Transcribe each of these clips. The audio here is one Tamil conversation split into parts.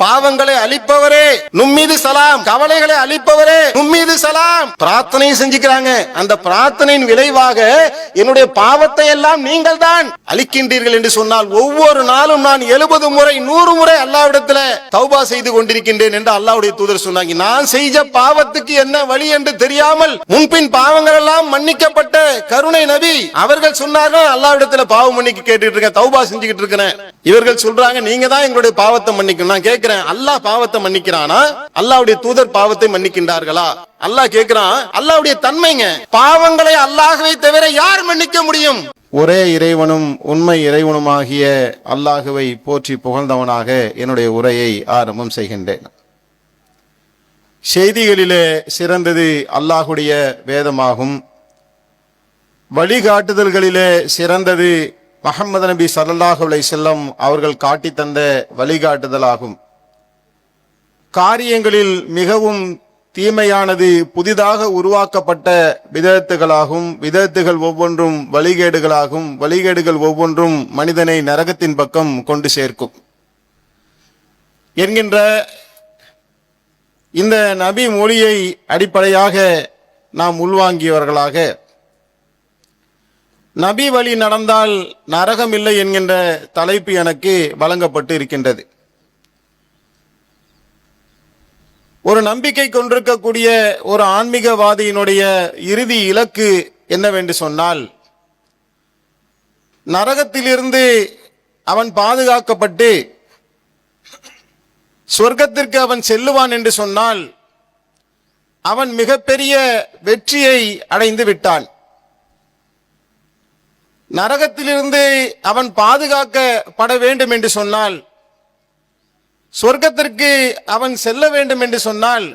பாவங்களை அழிப்பவரே நும்மீது சலாம், கவலைகளை அழிப்பவரே நும்மீது சலாம். பிரார்த்தனையும் செஞ்சுக்கிறாங்க. அந்த பிரார்த்தனையின் விளைவாக என்னுடைய பாவத்தை எல்லாம் நீங்கள் தான் அழிக்கின்றீர்கள் என்று சொன்னால், ஒவ்வொரு நாளும் நான் 70 முறை 100 முறை அல்லாஹ்விடத்தில் தௌபா செய்து கொண்டிருக்கின்றேன் என்று அல்லாஹ்வுடைய தூதர் சொன்னாங்க. நான் செய்த பாவத்துக்கு என்ன வழி என்று தெரியாமல் முன்பின் பாவங்கள் எல்லாம் மன்னிக்கப்பட்ட கருணை நபி அவர்கள் சொன்னார்கள், அல்லாஹ்விடத்தில் பாவம் மன்னிக்க கேட்டுட்டு இருக்கேன், தௌபா செஞ்சுக்கிட்டு இருக்கிறேன். இவர்கள் சொல்றாங்க, நீங்க தான் எங்களுடைய பாவத்தை மன்னிக்கணும். நான் கேட்கிறேன், அல்லாஹ் பாவத்தை மன்னிக்கிறானா? அல்லாஹ்வுடைய தூதர் பாவத்தை மன்னிக்கின்றார்களா? அல்லாஹ் கேட்கிறான், அல்லாஹ்வுடைய தன்மைங்க, பாவங்களை அல்லாஹ்வை தவிர யார் மன்னிக்க முடியும்? ஒரே இறைவனும் உண்மை இறைவனுமாகிய அல்லாஹ்வை போற்றி புகழ்ந்தவனாக என்னுடைய உரையை ஆரம்பம் செய்கின்றேன். செய்திகளிலே சிறந்தது அல்லாஹ்வுடைய வேதமாகும். வழிகாட்டுதல்களிலே சிறந்தது முஹம்மது நபி ஸல்லல்லாஹு அலைஹி வஸல்லம் அவர்கள் காட்டி தந்த வழிகாட்டுதலாகும். காரியங்களில் மிகவும் தீமையானது புதிதாக உருவாக்கப்பட்ட விதத்துகளாகும். விதத்துகள் ஒவ்வொன்றும் வழிகேடுகளாகும். வழிகேடுகள் ஒவ்வொன்றும் மனிதனை நரகத்தின் பக்கம் கொண்டு சேர்க்கும் என்கின்ற இந்த நபி மொழியை அடிப்படையாக நாம் உள்வாங்கியவர்களாக, நபி வழி நடந்தால் நரகம் இல்லை என்கின்ற தலைப்பு எனக்கு வழங்கப்பட்டு இருக்கின்றது. ஒரு நம்பிக்கை கொண்டிருக்கக்கூடிய ஒரு ஆன்மீகவாதியினுடைய இறுதி இலக்கு என்னவென்று சொன்னால், நரகத்திலிருந்து அவன் பாதுகாக்கப்பட்டு சொர்க்கத்திற்கு அவன் செல்லுவான் என்று சொன்னால் அவன் மிகப்பெரிய வெற்றியை அடைந்து விட்டான். நரகத்திலிருந்து அவன் பாதுகாக்கப்பட வேண்டும் என்று சொன்னால், சொர்க்கத்திற்கு அவன் செல்ல வேண்டும் என்று சொன்னால்,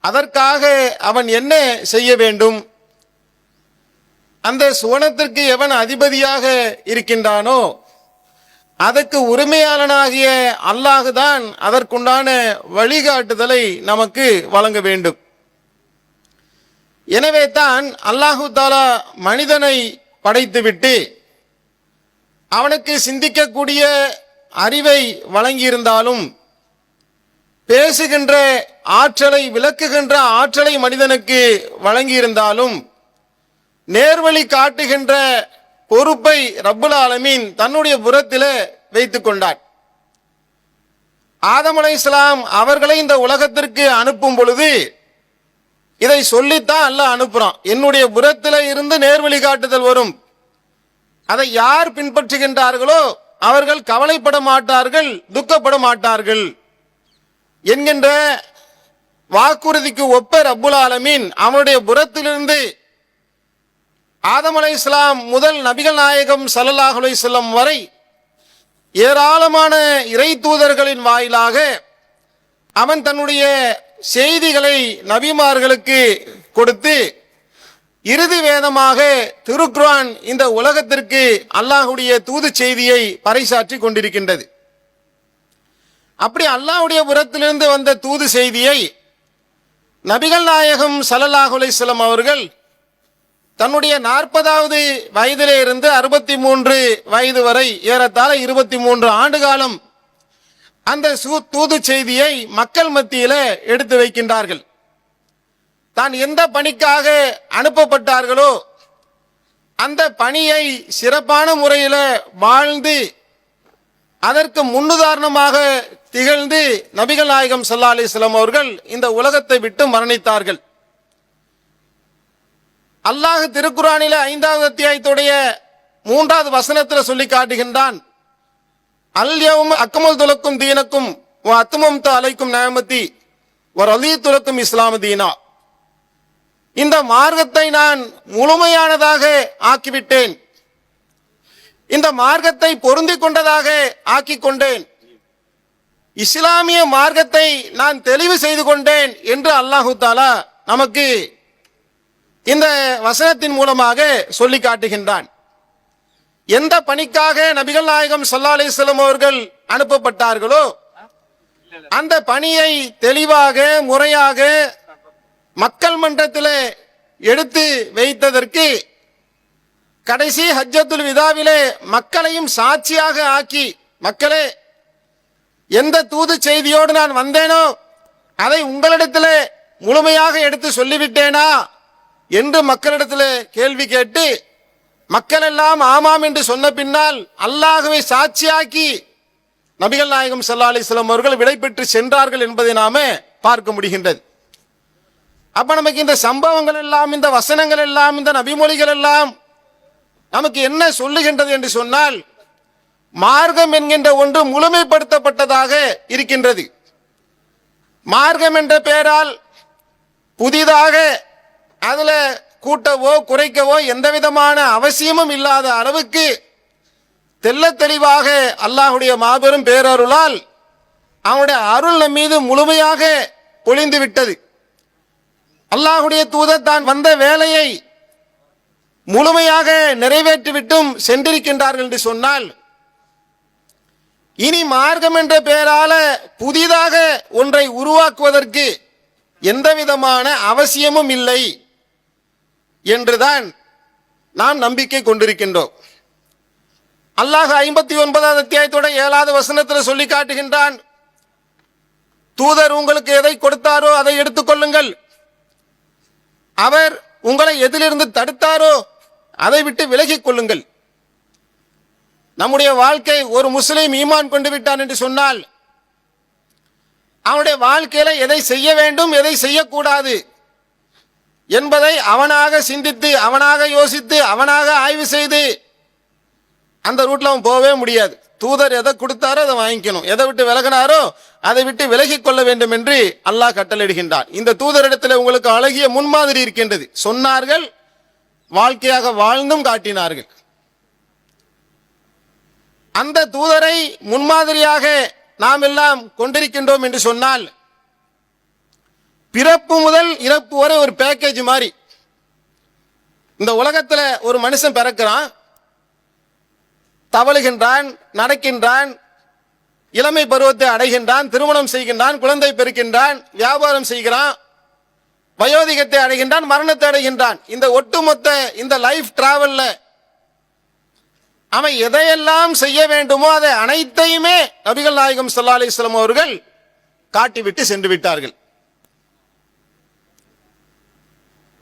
அதற்காக அவன் என்ன செய்ய வேண்டும்? அந்த சுவனத்திற்கு எவன் அதிபதியாக இருக்கின்றானோ அதற்கு உரிமையாளனாகிய அல்லாஹுதான் அதற்குண்டான வழிகாட்டுதலை நமக்கு வழங்க வேண்டும். எனவே தான் அல்லாஹு தஆலா மனிதனை படைத்துவிட்டு அவனுக்கு சிந்திக்கக்கூடிய அறிவை வழங்கியிருந்தாலும், பேசுகின்ற ஆற்றலை, விளக்குகின்ற ஆற்றலை மனிதனுக்கு வழங்கியிருந்தாலும், நேர்வழி காட்டுகின்ற பொறுப்பை ரப்புல் ஆலமீன் தன்னுடைய புறத்திலே வைத்துக் கொண்டார். ஆதம் அலைஹிஸ்ஸலாம் அவர்களை இந்த உலகத்திற்கு அனுப்பும் பொழுது இதை சொல்லித்தான் அல்லாஹ் அனுப்புறான். என்னுடைய புறத்திலே இருந்து நேர்வழி காட்டுதல் வரும், அதை யார் பின்பற்றுகின்றார்களோ அவர்கள் கவலைப்பட மாட்டார்கள், துக்கப்பட மாட்டார்கள் என்கின்ற வாக்குறுதிக்கு ஒப்ப ரப்புல் ஆலமீன் அவனுடைய புறத்திலிருந்து ஆதம் அலைஹிஸ்ஸலாம் முதல் நபிகள் நாயகம் ஸல்லல்லாஹு அலைஹி வஸல்லம் வரை ஏராளமான இறை தூதர்களின் வாயிலாக அவன் தன்னுடைய செய்திகளை நபிமார்களுக்கு கொடுத்து, இறுதி வேதமாக திருக்குர்ஆன் இந்த உலகத்திற்கு அல்லாஹ்வுடைய தூது செய்தியை பறைசாற்றி கொண்டிருக்கின்றது. அப்படி அல்லாஹ்வுடைய புறத்திலிருந்து வந்த தூது செய்தியை நபிகள் நாயகம் ஸல்லல்லாஹு அலைஹி வஸல்லம் அவர்கள் தன்னுடைய 40வது வயதிலே இருந்து 63 வயது வரை ஏறத்தாழ 23 ஆண்டு காலம் அந்த தூது செய்தியை மக்கள் மத்தியில எடுத்து வைக்கின்றார்கள். தான் எந்த பணிக்காக அனுப்பப்பட்டார்களோ அந்த பணியை சிறப்பான முறையில் வாழ்ந்து அதற்கு முன்னுதாரணமாக திகழ்ந்து நபிகள் நாயகம் ஸல்லல்லாஹு அலைஹி வஸல்லம் அவர்கள் இந்த உலகத்தை விட்டு மரணித்தார்கள். அல்லாஹ் திருக்குர்ஆனில 5வது அத்தியாயத்துடைய 3வது வசனத்தில் சொல்லி காட்டுகின்றான், அல் யௌம அக்மல்து லக்கும் தீனக்கும் வ அத்மம்து அலைக்கும் நிஅமதி வ ரதீது லக்கும் இஸ்லாம தீனா. இந்த மார்க்கத்தை நான் முழுமையானதாக ஆக்கிவிட்டேன், இந்த மார்க்கத்தை பொருந்திக் கொண்டதாக ஆக்கிக் கொண்டேன், இஸ்லாமிய மார்க்கத்தை நான் தெளிவு செய்து கொண்டேன் என்று அல்லாஹு தஆலா நமக்கு இந்த வசனத்தின் மூலமாக சொல்லி காட்டுகின்றான். எந்த பணிக்காக நபிகள் நாயகம் ஸல்லல்லாஹு அலைஹி வஸல்லம் அவர்கள் அனுப்பப்பட்டார்களோ அந்த பணியை தெளிவாக முறையாக மக்கள் மன்றத்தில் எடுத்து வைத்ததற்கு கடைசி ஹஜ்ஜத்துல் விதாவிலே மக்களையும் சாட்சியாக ஆக்கி, மக்களே எந்த தூது செய்தியோடு நான் வந்தேனோ அதை உங்களிடத்தில் முழுமையாக எடுத்து சொல்லிவிட்டேனா என்று மக்களிடத்தில் கேள்வி கேட்டு மக்கள் எல்லாம் ஆமாம் என்று சொன்ன பின்னால் அல்லாஹ்வை சாட்சியாக்கி நபிகள் நாயகம் ஸல்லல்லாஹு அலைஹி வஸல்லம் அவர்கள் விடை பெற்று சென்றார்கள் என்பதை நாம பார்க்க முடிகின்றது. அப்ப நமக்கு இந்த சம்பவங்கள் எல்லாம், இந்த வசனங்கள் எல்லாம், இந்த நபிமொழிகள் எல்லாம் நமக்கு என்ன சொல்லுகின்றது என்று சொன்னால், மார்க்கம் என்கின்ற ஒன்று முழுமைப்படுத்தப்பட்டதாக இருக்கின்றது. மார்க்கம் என்ற பெயரால் புதிதாக அதுல கூட்டவோ குறைக்கவோ எந்த விதமான அவசியமும் இல்லாத அளவுக்கு தெள்ள தெளிவாக அல்லாஹ்வுடைய மாபெரும் பேரருளால் அவனுடைய அருள் நம் மீது முழுமையாக பொழிந்து விட்டது. அல்லாஹ்வுடைய தூதர் தான் வந்த வேலையை முழுமையாக நிறைவேற்றிவிட்டும் சென்றிருக்கின்றார்கள் என்று சொன்னால், இனி மார்க்கம் என்ற பெயரால புதிதாக ஒன்றை உருவாக்குவதற்கு எந்த விதமான அவசியமும் இல்லை என்றுதான் நாம் நம்பிக்கை கொண்டிருக்கின்றோம். அல்லாஹ் 59வது அத்தியாயத்தோட 7வது வசனத்தில் சொல்லி காட்டுகின்றான், தூதர் உங்களுக்கு எதை கொடுத்தாரோ அதை எடுத்துக்கொள்ளுங்கள், அவர் உங்களை எதிலிருந்து தடுத்தாரோ அதை விட்டு விலகிக் கொள்ளுங்கள். நம்முடைய வாழ்க்கை, ஒரு முஸ்லிம் ஈமான் கொண்டு விட்டான் என்று சொன்னால் அவனுடைய வாழ்க்கையில எதை செய்ய வேண்டும் எதை செய்யக்கூடாது என்பதை அவனாக சிந்தித்து, அவனாக யோசித்து, அவனாக ஆய்வு செய்து அந்த ரூட்ல அவன் போகவே முடியாது. தூதர் எதை கொடுத்தாரோ அதை வாங்கிக்கணும், எதை விட்டு விலகினாரோ அதை விட்டு விலகிக் கொள்ள வேண்டும் என்று அல்லாஹ் கட்டளையிடுகின்றான். இந்த தூதரிடத்தில் உங்களுக்கு அழகிய முன்மாதிரி இருக்கின்றது. சொன்னார்கள், வாழ்க்கையாக வாழ்ந்தும் காட்டினார்கள். அந்த தூதரை முன்மாதிரியாக நாம் எல்லாம் கொண்டிருக்கின்றோம் என்று சொன்னால், பிறப்பு முதல் இறப்பு வரை ஒரு பேக்கேஜ் மாதிரி. இந்த உலகத்துல ஒரு மனுஷன் பிறக்கிறான், தவழுகின்றான், நடக்கின்றான், இளமை பருவத்தை அடைகின்றான், திருமணம் செய்கின்றான், குழந்தை பெறுகின்றான், வியாபாரம் செய்கிறான், வயோதிகத்தை அடைகின்றான், மரணத்தை அடைகின்றான். இந்த ஒட்டுமொத்த இந்த லைஃப் டிராவல்ல அவன் எதையெல்லாம் செய்ய வேண்டுமோ அதை அனைத்தையுமே நபிகள் நாயகம் ஸல்லல்லாஹு அலைஹி வஸல்லம் அவர்கள் காட்டிவிட்டு சென்று விட்டார்கள்.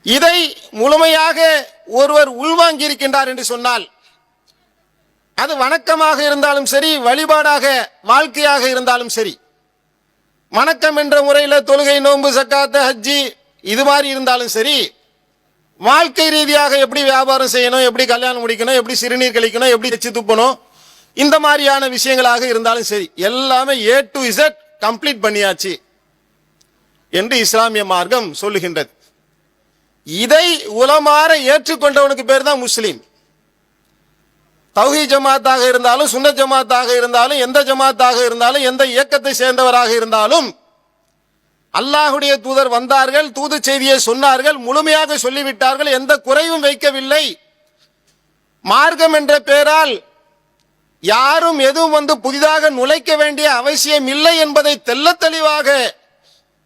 இதை முழுமையாக ஒருவர் உள்வாங்கி இருக்கின்றார் என்று சொன்னால், அது வணக்கமாக இருந்தாலும் சரி, வழிபாடாக வாழ்க்கையாக இருந்தாலும் சரி, வணக்கம் என்ற முறையில் தொழுகை, நோன்பு, ஜக்காத், ஹஜ்ஜி இது மாதிரி இருந்தாலும் சரி, வாழ்க்கை ரீதியாக எப்படி வியாபாரம் செய்யணும், எப்படி கல்யாணம் முடிக்கணும், எப்படி சிறுநீர் கழிக்கணும், எப்படி எச்சி துப்பணும், இந்த மாதிரியான விஷயங்களாக இருந்தாலும் சரி, எல்லாமே A to Z கம்ப்ளீட் பண்ணியாச்சு என்று இஸ்லாமிய மார்க்கம் சொல்லுகின்றது. இதை உலமாற ஏற்றுக்கொண்டவனுக்கு பேர் தான் முஸ்லீம். தௌஹீத் ஜமாத்தாக இருந்தாலும், சுன்னத் ஜமாத்தாக இருந்தாலும், எந்த ஜமாத்தாக இருந்தாலும், எந்த இயக்கத்தை சேர்ந்தவராக இருந்தாலும், அல்லாஹ்வுடைய தூதர் வந்தார்கள், தூது செய்தியை சொன்னார்கள், முழுமையாக சொல்லிவிட்டார்கள், எந்த குறைவும் வைக்கவில்லை. மார்க்கம் என்ற பெயரால் யாரும் எதுவும் வந்து புதிதாக நுழைக்க வேண்டிய அவசியம் இல்லை என்பதை தெள்ள தெளிவாக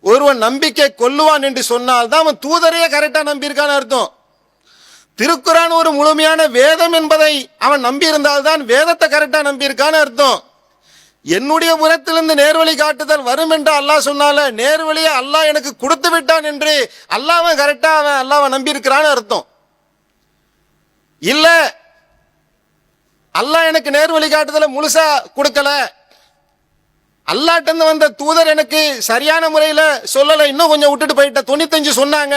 ஒருவன் நம்பிக்கை கொள்ளுவான் என்று சொன்னால் தான் அவன் தூதரையே கரெக்டா நம்பியிருக்கான்னு அர்த்தம். திருக்குரான் ஒரு முழுமையான வேதம் என்பதை அவன் நம்பியிருந்தால்தான் வேதத்தை கரெக்டா நம்பியிருக்கான்னு அர்த்தம். என்னுடைய புறத்திலிருந்து நேர்வழி காட்டுதல் வரும் என்று அல்லாஹ் சொன்னால, நேர்வழியை அல்லாஹ் எனக்கு கொடுத்து விட்டான் என்று அல்லாஹ்வை கரெக்டா அவன் அல்லாஹ்வை நம்பி இருக்கிறான்னு அர்த்தம். இல்ல, அல்லாஹ் எனக்கு நேர்வழி காட்டுதலை முழுசா கொடுக்கல, அல்லாஹ்ட்ட வந்த தூதர் எனக்கு சரியான முறையில சொல்லல, இன்னும் கொஞ்சம் விட்டுட்டு போயிட்ட, 95 சொன்னாங்க,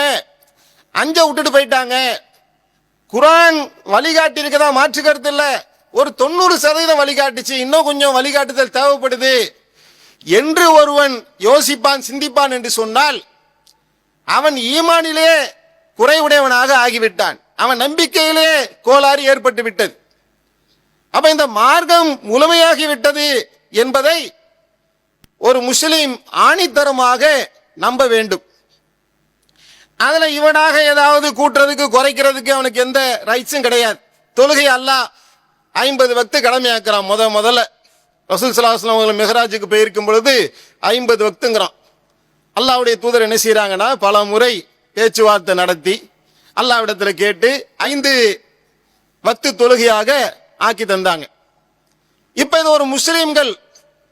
5 விட்டுட்டு போயிட்டாங்க, குரான் வழிகாட்டி இருக்கதா மாற்று கருத்து இல்ல, ஒரு 90% வழிகாட்டுச்சு, இன்னும் கொஞ்சம் வழிகாட்டுதல் தேவைப்படுது என்று ஒருவன் யோசிப்பான், சிந்திப்பான் என்று சொன்னால் அவன் ஈமானிலே குறைவுடையவனாக ஆகிவிட்டான், அவன் நம்பிக்கையிலே கோளாறு ஏற்பட்டு விட்டது. அப்ப இந்த மார்க்கம் முழுமையாகிவிட்டது என்பதை ஒரு முஸ்லிம் ஆணித்தரமாக நம்ப வேண்டும். அதுல இவனாக ஏதாவது கூட்டுறதுக்கு குறைக்கிறதுக்கு அவனுக்கு எந்த ரைட்ஸும் கிடையாது. தொழுகை அல்லாஹ் 50 வக்து கடமையாக்குறான். முதல்ல ரசூல் ஸல்லல்லாஹு அலைஹி வஸல்லம் மிஹ்ராஜுக்கு போயிருக்கும் பொழுது 50 வக்துங்கிறான். அல்லாஹ்வுடைய தூதர் என்ன செய்யறாங்கன்னா, பல முறை பேச்சுவார்த்தை நடத்தி அல்லாஹ்விடத்தில் கேட்டு 5 வக்து தொழுகையாக ஆக்கி தந்தாங்க. இப்ப இது ஒரு முஸ்லிம்கள்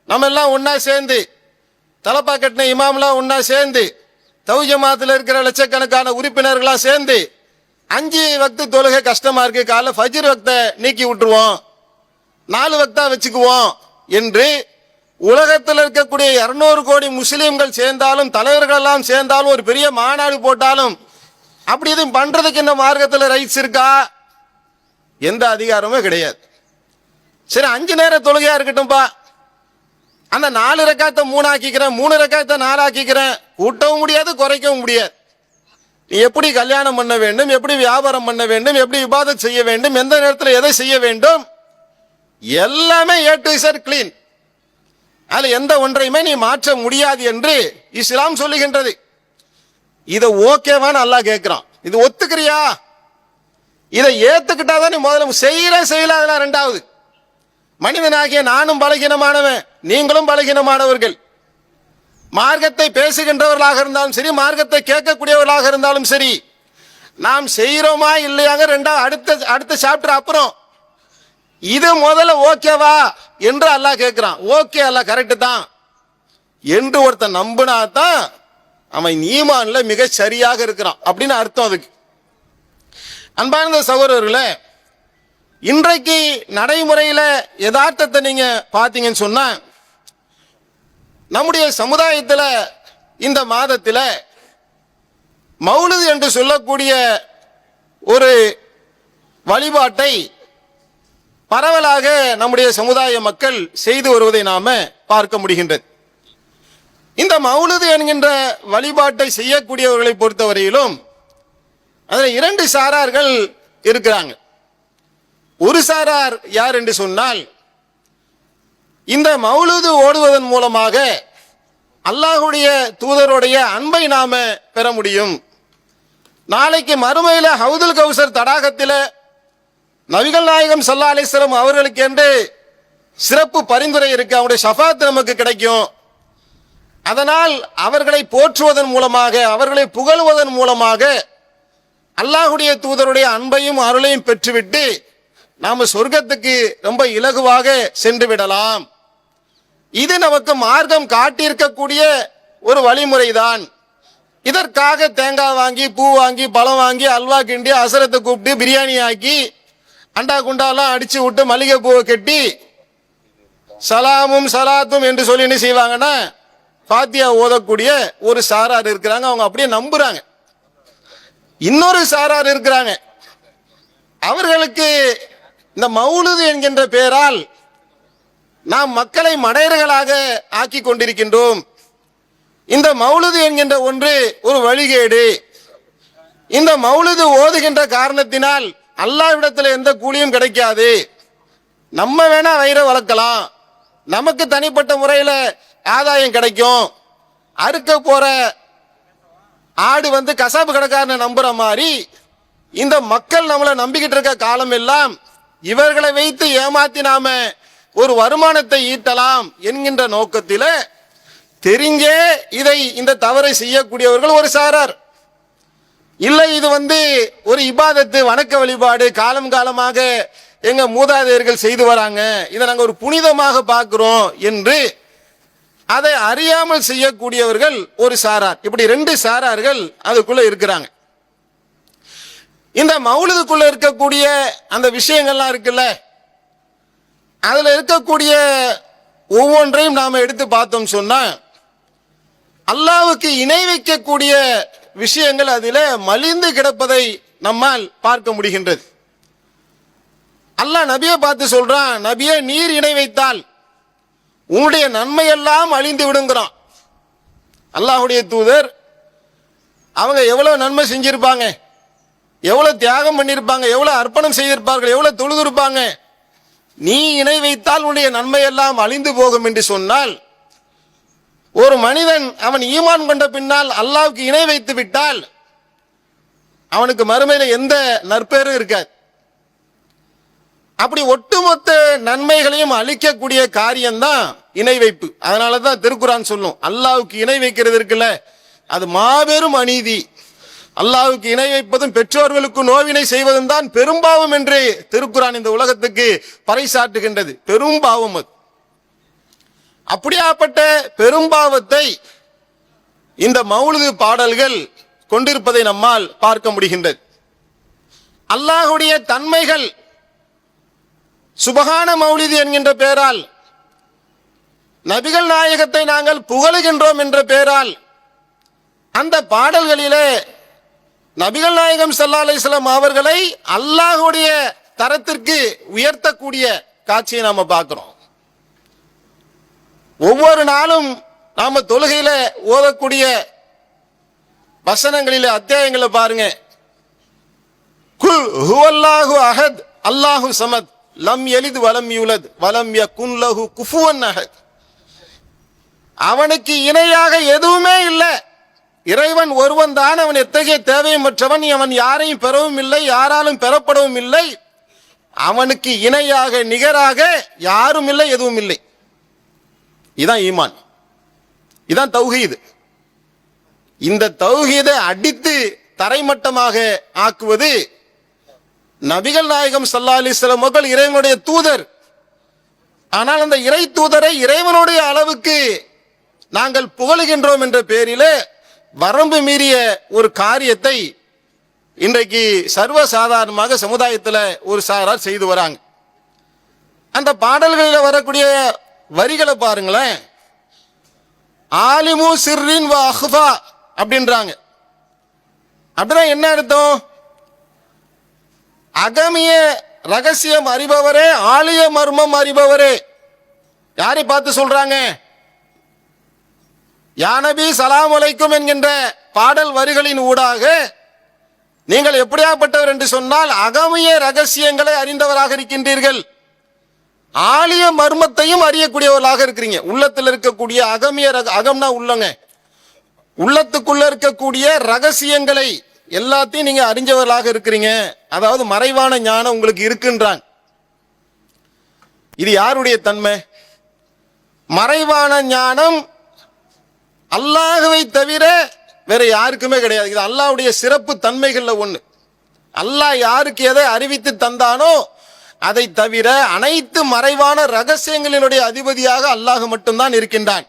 நம்ம எல்லாம் ஒன்னா சேர்ந்து தலப்பா கட்டின இமாம்லாம் ஒன்னா சேர்ந்து தௌஹீத் ஜமாத்துல இருக்கிற லட்சக்கணக்கான உறுப்பினர்களாம் சேர்ந்து 5 வக்து தொழுகை கஷ்டமா இருக்கு, காலைல ஃபஜ்ர் வக்தை நீக்கி விட்டுருவோம், 4 வக்தா வச்சுக்குவோம் என்று உலகத்தில் இருக்கக்கூடிய 200 கோடி முஸ்லீம்கள் சேர்ந்தாலும் தலைவர்கள் எல்லாம் சேர்ந்தாலும் ஒரு பெரிய மாநாடு போட்டாலும் அப்படி எதுவும் பண்றதுக்கு இந்த மார்க்கத்தில் ரைட்ஸ் இருக்கா? எந்த அதிகாரமும் கிடையாது. சரி 5 நேர தொழுகையா இருக்கட்டும்பா, அந்த 4 ரக்காத்தை 3 ஆக்கிக்கிறேன், 3 ரக்காத்தை 4 ஆக்கிக்கிறேன், கூட்டவும் முடியாது குறைக்கவும் முடியாது. நீ எப்படி கல்யாணம் பண்ண வேண்டும், எப்படி வியாபாரம் பண்ண வேண்டும், எப்படி இபாதத் செய்ய வேண்டும், எந்த நேரத்தில் எதை செய்ய வேண்டும், எல்லாமே A to Z கிளீன். அதுல எந்த ஒன்றையுமே நீ மாற்ற முடியாது என்று இஸ்லாம் சொல்லுகின்றது. இதை ஓகேவான்னு அல்லாஹ் கேட்கிறான். இது ஒத்துக்கிறியா? இதை ஏத்துக்கிட்டாதான் நீ முதல்ல செய்யல, அதெல்லாம் ரெண்டாவது. மனிதனாகிய நானும் பலகீனமானவன், நீங்களும் பலகீனமானவர்கள். மார்க்கத்தை பேசுகின்றவர்களாக இருந்தாலும் சரி, மார்க்கத்தை கேட்கக்கூடியவர்களாக இருந்தாலும் சரி, நாம் செய்யறோமா இல்லையாங்க அடுத்த சாப்டர் அப்புறம். இது முதல்ல ஓகேவா என்று அல்லாஹ் கேட்கிறான். ஓகே, அல்லாஹ் கரெக்ட் தான் என்று ஒருத்தன் நம்பினா தான் அவன் ஈமான்ல மிக சரியாக இருக்கிறான் அப்படின்னு அர்த்தம். அதுக்கு அன்பார்ந்த சகோதரர்களே, இன்றைக்கு நடைமுறையில யதார்த்தத்தை நீங்க பாத்தீங்கன்னு சொன்னா, நம்முடைய சமுதாயத்தில் இந்த மாதத்தில் மௌலிது என்று சொல்லக்கூடிய ஒரு வழிபாட்டை பரவலாக நம்முடைய சமுதாய மக்கள் செய்து வருவதை நாம பார்க்க முடிகின்றது. இந்த மௌலிது என்கின்ற வழிபாட்டை செய்யக்கூடியவர்களை பொறுத்தவரையிலும் அதில் 2 சாரார்கள் இருக்கிறாங்க. ஒரு சாரார் யார் என்று சொன்னால், இந்த மௌலிது ஓடுவதன் மூலமாக அல்லாஹ்வுடைய தூதருடைய அன்பை நாம பெற முடியும். நாளைக்கு மறுமையில ஹவுதுல் கௌசர் தடாகத்தில நபிகள் நாயகம் ஸல்லல்லாஹு அலைஹி வஸல்லம் அவர்களுக்கு என்று சிறப்பு பரிந்துரை இருக்கு, அவருடைய ஷஃபாத் நமக்கு கிடைக்கும். அதனால் அவர்களை போற்றுவதன் மூலமாக, அவர்களை புகழ்வதன் மூலமாக அல்லாஹ்வுடைய தூதருடைய அன்பையும் அருளையும் பெற்றுவிட்டு நாம சொர்க்கத்துக்கு ரொம்ப இலகுவாக சென்று விடலாம். இது நமக்கு மார்க்கம் காட்டியிருக்கக்கூடிய ஒரு வழிமுறைதான். இதற்காக தேங்காய் வாங்கி, பூ வாங்கி, பழம் வாங்கி, அல்வா கிண்டி, அசரத்தை கூப்பிட்டு பிரியாணி ஆக்கி, அண்டா குண்டாலாம் அடிச்சு விட்டு மல்லிகை பூவை கட்டி சலாமும் சலாத்தும் என்று சொல்லி என்ன செய்வாங்கன்னா பாத்தியா ஓதக்கூடிய ஒரு சாரார் இருக்கிறாங்க. அவங்க அப்படியே நம்புறாங்க. இன்னொரு சாரார் இருக்கிறாங்க, அவர்களுக்கு இந்த மௌலிது என்கின்ற பெயரால் நாம் மக்களை மடையர்களாக ஆக்கி கொண்டிருக்கின்றோம். இந்த மௌலிது என்கின்ற ஒன்று ஒரு வழிகேடு. இந்த மௌலிது ஓதுகின்ற காரணத்தினால் அல்லாஹ்விடத்தில் எந்த கூலியும் கிடைக்காது. நம்ம வேணா வயிறை வளர்க்கலாம், நமக்கு தனிப்பட்ட முறையில் ஆதாயம் கிடைக்கும். அறுக்க போற ஆடு கசாப்பு கடைக்காரனை நம்புற மாதிரி இந்த மக்கள் நம்மளை நம்பிக்கிட்டு இருக்க காலம் எல்லாம் இவர்களை வைத்து ஏமாத்தி நாம ஒரு வருமானத்தை ஈட்டலாம் என்கின்ற நோக்கத்தில் தெரிஞ்சே இந்த தவறை செய்யக்கூடியவர்கள் ஒரு சாரார். இல்லை, இது ஒரு இபாதத்து, வணக்க வழிபாடு, காலம் காலமாக எங்க மூதாதையர்கள் செய்து வராங்க, இதை நாங்க ஒரு புனிதமாக பார்க்கிறோம் என்று அதை அறியாமல் செய்யக்கூடியவர்கள் ஒரு சாரார். இப்படி 2 சாரார்கள் அதுக்குள்ள இருக்கிறாங்க. இந்த மௌலிதுக்குள்ள இருக்கக்கூடிய அந்த விஷயங்கள்லாம் இருக்குல்ல, அதுல இருக்கக்கூடிய ஒவ்வொன்றையும் நாம எடுத்து பார்த்தோம் சொன்னா, அல்லாஹ்வுக்கு இணை வைக்கக்கூடிய விஷயங்கள் அதில மலிந்து கிடப்பதை நம்மால் பார்க்க முடிகின்றது. அல்லாஹ் நபியை பார்த்து சொல்றான், நபியே நீர் இணை வைத்தால் உன்னுடைய நன்மை எல்லாம் அழிந்து விடுங்கிறான். அல்லாஹ்வுடைய தூதர் அவங்க எவ்வளவு நன்மை செஞ்சிருப்பாங்க, எவ்வளவு தியாகம் பண்ணியிருப்பாங்க, எவ்வளவு அர்ப்பணம் செய்திருப்பார்கள், எவ்வளவு தொழுதிருப்பாங்க. நீ இணை வைத்தால் உன்னுடைய நன்மை எல்லாம் அழிந்து போகும் என்று சொன்னால், ஒரு மனிதன் அவன் ஈமான் கொண்ட பின்னால் அல்லாஹ்வுக்கு இணை வைத்து விட்டால் அவனுக்கு மறுமையில எந்த நற்பேரும் இருக்காது. அப்படி ஒட்டுமொத்த நன்மைகளையும் அளிக்கக்கூடிய காரியம்தான் இணை வைப்பு. அதனாலதான் திருக்குரான் சொல்லும், அல்லாஹ்வுக்கு இணை வைக்கிறது இருக்குல்ல, அது மாபெரும் அநீதி. அல்லாஹ்வுக்கு இணை வைப்பதும் பெற்றோர்களுக்கு நோவினை செய்வதும் தான் பெரும்பாவம் என்று திருக்குரான் இந்த உலகத்துக்கு பறைசாற்றுகின்றது. பெரும் பாவம் அது. அப்படியாப்பட்ட பெரும்பாவத்தை இந்த மௌலிது பாடல்கள் கொண்டிருப்பதை நம்மால் பார்க்க முடிகின்றது. அல்லாஹுடைய தன்மைகள் சுபஹான மௌலிது என்கின்ற பெயரால், நபிகள் நாயகத்தை நாங்கள் புகழுகின்றோம் என்ற பெயரால் அந்த பாடல்களிலே நபிகள் நாயகம் ஸல்லல்லாஹு அலைஹி வஸல்லம் அவர்களை அல்லாஹுடைய தரத்திற்கு உயர்த்தக்கூடிய காட்சியை நாம பார்க்கிறோம். ஒவ்வொரு நாளும் நாம தொழுகையில ஓதக்கூடிய வசனங்களில அத்தியாயங்களை பாருங்க. குல் ஹுவல்லாஹு அஹத் அல்லாஹு ஸமத் லம் யலித் வலம் யூலத் வலம் யகுன் லஹு குஃபுவன் அஹத். அவனுக்கு இணையாக எதுவுமே இல்லை, இறைவன் ஒருவன் தான், அவன் எத்தகைய தேவையற்றவன், அவன் யாரையும் பெறவும் இல்லை, யாராலும் பெறப்படவும் இல்லை, அவனுக்கு இணையாக நிகராக யாரும் இல்லை, எதுவும் இல்லை. இதான் ஈமான், இதான் தௌஹீத். இந்த தௌஹீதை அடித்து தரைமட்டமாக ஆக்குவது நபிகள் நாயகம் ஸல்லல்லாஹு அலைஹி வஸல்லம் அவர்கள் இறைவனுடைய தூதர். ஆனால் அந்த இறை தூதரை இறைவனுடைய அளவுக்கு நாங்கள் புகழுகின்றோம் என்ற பெயரிலே வரம்பு மீறிய ஒரு காரியத்தை இன்றைக்கு சர்வசாதாரணமாக சமுதாயத்தில் ஒரு சாரார் செய்து வராங்க. அந்த பாடல்களில் வரக்கூடிய வரிகளை பாருங்களேன். ஆலிமு சிர்ரின் வ அஹ்ஃபா அப்படின்றாங்க. அப்படின்னா என்ன அர்த்தம்? அகமிய ரகசியம் அறிபவரே, ஆலிய மர்மம் அறிபவரே. யாரை பார்த்து சொல்றாங்க? யா நபி ஸலாம் அலைக்கும் என்கின்ற பாடல் வரிகளின் ஊடாக நீங்கள் எப்படியாப்பட்டவர் என்று சொன்னால் அகமிய ரகசியங்களை அறிந்தவராக இருக்கின்றீர்கள், ஆலிய மர்மத்தையும் அறியக்கூடியவர்களாக இருக்கிறீங்க. உள்ளத்தில் இருக்கக்கூடிய அகமிய அகம்னா உள்ளங்க, உள்ளத்துக்குள்ள இருக்கக்கூடிய ரகசியங்களை எல்லாத்தையும் நீங்க அறிஞ்சவர்களாக இருக்கிறீங்க. அதாவது மறைவான ஞானம் உங்களுக்கு இருக்குன்றாங்க. இது யாருடைய தன்மை? மறைவான ஞானம் அல்லாஹ்வை தவிர வேற யாருக்குமே கிடையாது. இது அல்லாஹ்வுடைய சிறப்பு தன்மைகள்ல ஒண்ணு. அல்லாஹ் யாருக்கு எதை அறிவித்து தந்தானோ அதை தவிர அனைத்து மறைவான ரகசியங்களினுடைய அதிபதியாக அல்லாஹ் மட்டும்தான் இருக்கின்றான்.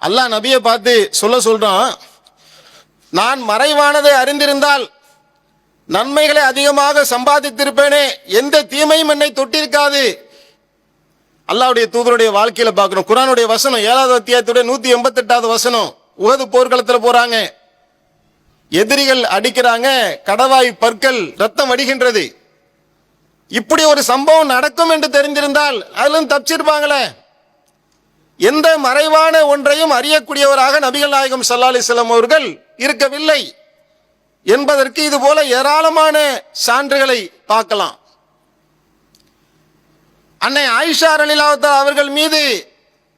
அல்லாஹ் நபியை பார்த்து சொல்றான், நான் மறைவானதை அறிந்திருந்தால் நன்மைகளை அதிகமாக சம்பாதித்திருப்பேனே, எந்த தீமையும் என்னை தொட்டிருக்காது. அல்லாஹ்வுடைய தூதருடைய வாழ்க்கையில பார்க்கணும். குர்ஆனுடைய வசனம் 7வது அத்தியாயத்துடைய 188வது வசனம். உஹது போர்க்களத்தில் போறாங்க, எதிரிகள் அடிக்கிறாங்க, கடவாய் பற்கள் ரத்தம் வடிகின்றது. இப்படி ஒரு சம்பவம் நடக்கும் என்று தெரிந்திருந்தால் அதிலும் தப்பிச்சிருப்பாங்களே. எந்த மறைவான ஒன்றையும் அறியக்கூடியவராக நபிகள் நாயகம் ஸல்லல்லாஹு அலைஹி வஸல்லம் அவர்கள் இருக்கவில்லை என்பதற்கு இது போல ஏராளமான சான்றுகளை பார்க்கலாம். அன்னை ஆயிஷா ரலியல்லாஹு தஆலா அவர்கள் மீது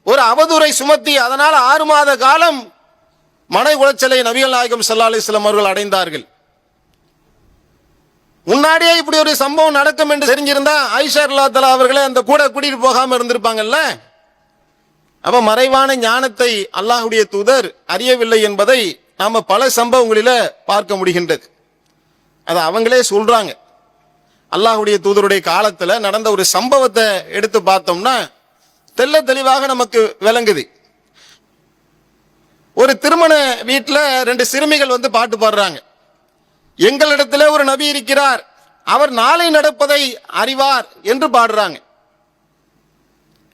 ஒரு அவதூறை சுமத்தி அதனால் 6 மாத காலம் மன உளைச்சலை நபிகள் நாயகம் ஸல்லல்லாஹு அலைஹி வஸல்லம் அவர்கள் அடைந்தார்கள். முன்னாடியே இப்படி ஒரு சம்பவம் நடக்கும் என்று தெரிஞ்சிருந்தா ஆயிஷா ரலியல்லாஹு தஆலா அவர்களை அந்த கூட கூட்டிட்டு போகாம இருந்திருப்பாங்கல்ல. அப்ப மறைவான ஞானத்தை அல்லாஹ்வுடைய தூதர் அறியவில்லை என்பதை நாம பல சம்பவங்களில பார்க்க முடிகின்றது. அதை அவங்களே சொல்றாங்க. அல்லாஹ்வுடைய தூதருடைய காலத்துல நடந்த ஒரு சம்பவத்தை எடுத்து பார்த்தோம்னா தெள்ள தெளிவாக நமக்கு விளங்குது. ஒரு திருமண வீட்டுல 2 சிறுமிகள் வந்து பாட்டு பாடுறாங்க. எங்களிடத்துல ஒரு நபி இருக்கிறார், அவர் நாளை நடப்பதை அறிவார் என்று பாடுறாங்க.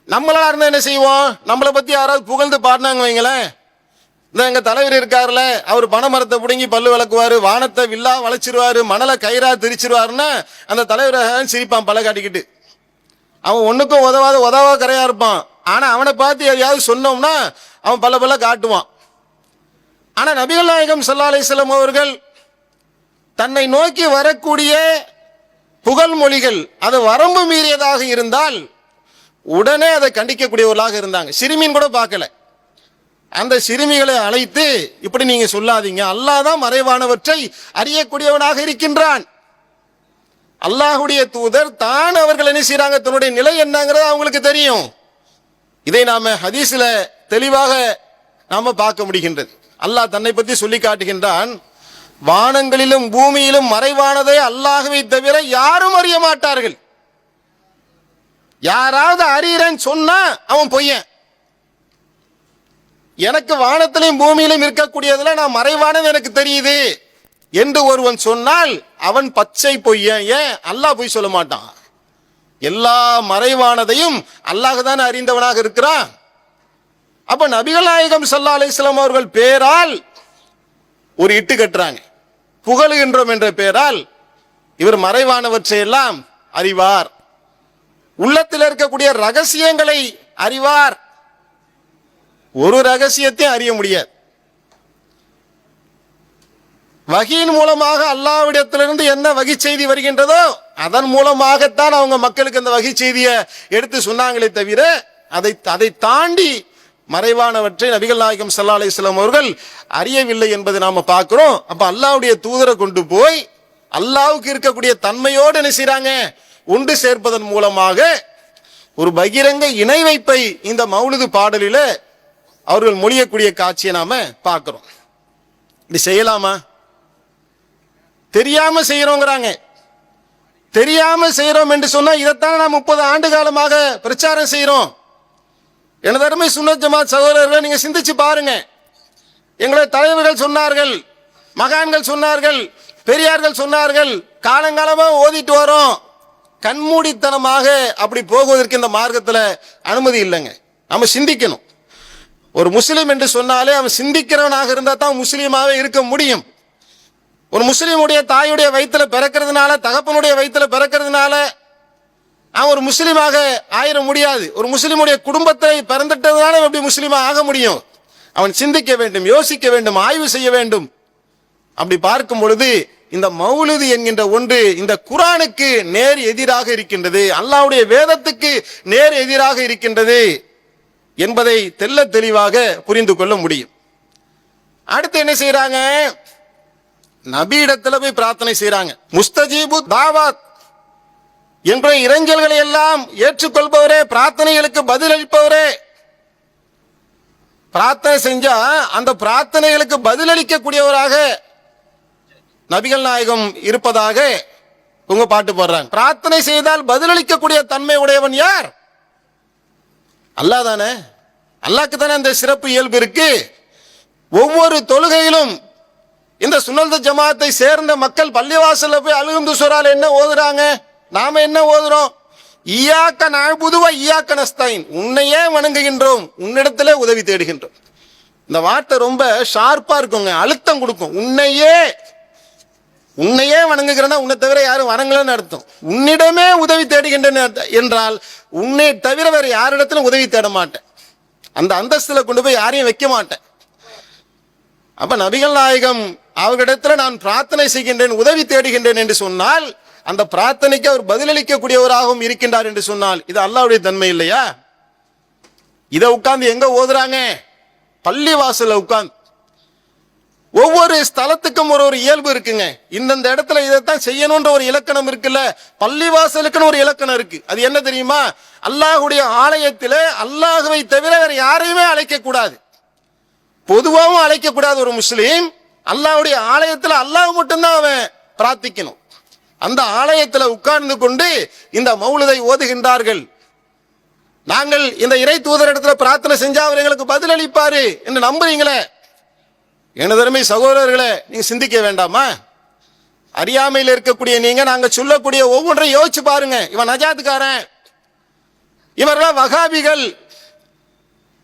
நம்மளா இருந்தா என்ன செய்வோம்? நம்மளை பத்தி யாராவது புகழ்ந்து பாடினாங்க வைங்களேன், இந்த எங்க தலைவர் இருக்காருல, அவர் பனைமரத்தை பிடுங்கி பல்லு விளக்குவாரு, வானத்தை வில்லா வளைச்சிருவாரு, மணலை கயிறா திரிச்சிருவாருன்னா அந்த தலைவரை சிரிப்பான் பல காட்டிக்கிட்டு. அவன் ஒண்ணுக்கும் உதவா கரையா இருப்பான். ஆனா அவனை பார்த்து எதையாவது சொன்னோம்னா அவன் பல காட்டுவான். ஆனா நபிகள் நாயகம் ஸல்லல்லாஹு அலைஹி வஸல்லம் அவர்கள் தன்னை நோக்கி வரக்கூடிய புகழ் மொழிகள் அது வரம்பு மீறியதாக இருந்தால் உடனே அதை கண்டிக்கக்கூடியவர்களாக இருந்தாங்க. சிறுமியின் கூட பார்க்கல. அந்த சிறுமிகளை அழைத்து இப்படி நீங்க சொல்லாதீங்க, அல்லாஹ் தான் மறைவானவற்றை அறியக்கூடியவனாக இருக்கின்றான். அல்லாஹ்வுடைய தூதர் தான் அவர்கள் என்ன செய்றாங்க, தன்னுடைய நிலை என்னங்கிறது அவங்களுக்கு தெரியும். இதை நாம ஹதீஸ்ல தெளிவாக நாம பார்க்க முடிகின்றது. அல்லாஹ் தன்னை பற்றி சொல்லி காட்டுகின்றான், வானங்களிலும் பூமியிலும் மறைவானதை அல்லாஹ்வை தவிர யாரும் அறிய மாட்டார்கள். யாராவது அறியறேன்னு சொன்னா அவன் பொய்யன். எனக்கு வானத்திலையும் பூமியிலும் இருக்கக்கூடியதுல நான் மறைவானது எனக்கு தெரியுது என்று ஒருவன் சொன்னால் அவன் பச்சை பொய்யன். ஏன்? அல்லாஹ் பொய் சொல்ல மாட்டான். எல்லா மறைவானதையும் அல்லாஹ் தான் அறிந்தவனாக இருக்கிறான். அப்ப நபிகள் நாயகம் ஸல்லல்லாஹு அலைஹி வஸல்லம் அவர்கள் பேரால் ஒரு இட்டு கட்டுறாங்க. புகழுகின்றோம் என்ற பெயரால் இவர் மறைவானவற்றை எல்லாம் அறிவார், உள்ளத்தில் இருக்கக்கூடிய ரகசியங்களை அறிவார். ஒரு ரகசியத்தையும் அறிய முடியாது. வகியின் மூலமாக அல்லாஹ்விடத்திலிருந்து என்ன வகி செய்தி வருகின்றதோ அதன் மூலமாகத்தான் அவங்க மக்களுக்கு அந்த வகி செய்தியை எடுத்து சொன்னாங்களே தவிர அதை தாண்டி மறைவானவற்றை நபிகள் நாயகம் ஸல்லல்லாஹு அலைஹி வஸல்லம் அவர்கள் அறியவில்லை என்பதை நாம பார்க்கிறோம். அப்ப அல்லாஹ்வுடைய தூதரை கொண்டு போய் அல்லாஹ்வுக்கு இருக்கக்கூடிய தன்மையோடு என்ன செய்றாங்க? ஒன்று சேர்ப்பதன் மூலமாக ஒரு பகிரங்க இணை வைப்பை இந்த மௌலிது பாடலில அவர்கள் மொழியக்கூடிய காட்சியை நாம பார்க்கிறோம். இப்படி செய்யலாமா? தெரியாம செய்யறோங்கிறாங்க. தெரியாம செய்யறோம் என்று சொன்னா இதைத்தான் நாம் 30 ஆண்டு காலமாக பிரச்சாரம் செய்யறோம். எனது அருமை சுன்னத் ஜமாத் சகோதரர்கள், நீங்க சிந்திச்சு பாருங்க. எங்களுடைய தலைவர்கள் சொன்னார்கள், மகான்கள் சொன்னார்கள், பெரியார்கள் சொன்னார்கள், காலங்காலமா ஓதிட்டு வரோம். கண்மூடித்தனமாக அப்படி போகுவதற்கு இந்த மார்க்கத்தில் அனுமதி இல்லைங்க. நம்ம சிந்திக்கணும். ஒரு முஸ்லீம் என்று சொன்னாலே அவன் சிந்திக்கிறவனாக இருந்தால் தான் முஸ்லீமாவே இருக்க முடியும். ஒரு முஸ்லீமுடைய தாயுடைய வயிற்றுல பிறக்கிறதுனால, தகப்பனுடைய வயிற்றுல பிறக்கிறதுனால அவன் ஒரு முஸ்லீமாக ஆயிட முடியாது. ஒரு முஸ்லீமுடைய குடும்பத்தை பிறந்துட்டதுனால எப்படி முஸ்லீமா ஆக முடியும்? அவன் சிந்திக்க வேண்டும், யோசிக்க வேண்டும், ஆய்வு செய்ய வேண்டும். அப்படி பார்க்கும் பொழுது இந்த மௌலிது என்கின்ற ஒன்று இந்த குர்ஆனுக்கு நேர் எதிராக இருக்கின்றது, அல்லாஹ்வுடைய வேதத்துக்கு நேர் எதிராக இருக்கின்றது என்பதை தெள்ள தெளிவாக புரிந்து கொள்ள முடியும். அடுத்து என்ன செய்யறாங்க? நபியிடத்துல போய் பிரார்த்தனை செய்யறாங்க. முஸ்தஜீபு தாவாத் என்ற இறைஞ்சல்களை எல்லாம் ஏற்றுக்கொள்பவரே, பிரார்த்தனைகளுக்கு பதில் அளிப்பவரே. பிரார்த்தனை செஞ்சா அந்த பிரார்த்தனைகளுக்கு பதிலளிக்கக்கூடியவராக நபிகள் நாயகம் இருப்பதாக உங்க பாட்டு போடுறாங்க. பிரார்த்தனை செய்தால் பதிலளிக்கக்கூடிய தன்மை உடையவன் யார்? அல்லாஹ் தானே. அல்லாஹ்க்கு தானே அந்த சிறப்பு இயல்பு இருக்கு. ஒவ்வொரு தொழுகையிலும் இந்த சுன்னத் ஜமாத்தை சேர்ந்த மக்கள் பள்ளிவாசல்ல போய் அல்ஹம்து சூரால என்ன ஓதுறாங்க? நாம என்ன ஓதுறோம்? இய்யாக நஅபுது வ இய்யாக நஸ்தஈன், உன்னையே வணங்குகின்றோம், உன்னிடத்திலே உதவி தேடுகின்றோம். இந்த வார்த்தை ரொம்ப ஷார்ப்பா இருக்குங்க, அழுத்தம் கொடுக்கும். உன்னையே வணங்குகிறேன்னா உன்னை தவிர யாரும் வணங்கலன்னு அர்த்தம். உன்னிடமே உதவி தேடுகின்றன என்றால் உன்னை தவிர வேற யாரிடத்திலும் உதவி தேட மாட்டேன், அந்த அந்தஸ்துல கொண்டு போய் யாரையும் வைக்க மாட்டேன். அப்ப நபிகள் நாயகம் அவர்களிடத்துல நான் பிரார்த்தனை செய்கின்றேன், உதவி தேடுகின்றேன் என்று சொன்னால் அந்த பிரார்த்தனைக்கு அவர் பதிலளிக்கக்கூடியவராகவும் இருக்கின்றார் என்று சொன்னால் இது அல்லாஹ்வுடைய தன்மை இல்லையா? இதை உட்கார்ந்து எங்க ஓதுறாங்க? பள்ளி வாசல்ல உட்கார்ந்து. ஒவ்வொரு ஸ்தலத்துக்கும் ஒரு இயல்பு இருக்குங்க. இந்தந்த இடத்துல இதைத்தான் செய்யணும்ன்ற ஒரு இலக்கணம் இருக்குல்ல. பள்ளிவாசலுக்குன்னு ஒரு இலக்கணம் இருக்கு. அது என்ன தெரியுமா? அல்லாஹ்வுடைய ஆலயத்திலே அல்லாஹ்வை தவிர வேற யாரையுமே அழைக்க கூடாது, பொதுவாகவும் அழைக்க கூடாது. ஒரு முஸ்லீம் அல்லாஹ்வுடைய ஆலயத்துல அல்லாஹ் மட்டும்தான் அவன் பிரார்த்திக்கணும். அந்த ஆலயத்துல உட்கார்ந்து கொண்டு இந்த மௌலிதை ஓதுகின்றார்கள். நாங்கள் இந்த இறை தூதர் இடத்துல பிரார்த்தனை செஞ்சா அவர் எங்களுக்கு பதில் அளிப்பாரு என்று நம்புறீங்களே. எனது அருமை சகோதரர்களே, நீங்க சிந்திக்க வேண்டாமா? அறியாமையில் இருக்கக்கூடிய நீங்க நாங்க சொல்லக்கூடிய ஒவ்வொன்றையும் யோசிச்சு பாருங்க. இவன் நஜாத்துக்காரன், இவர்கள் வகாபிகள்,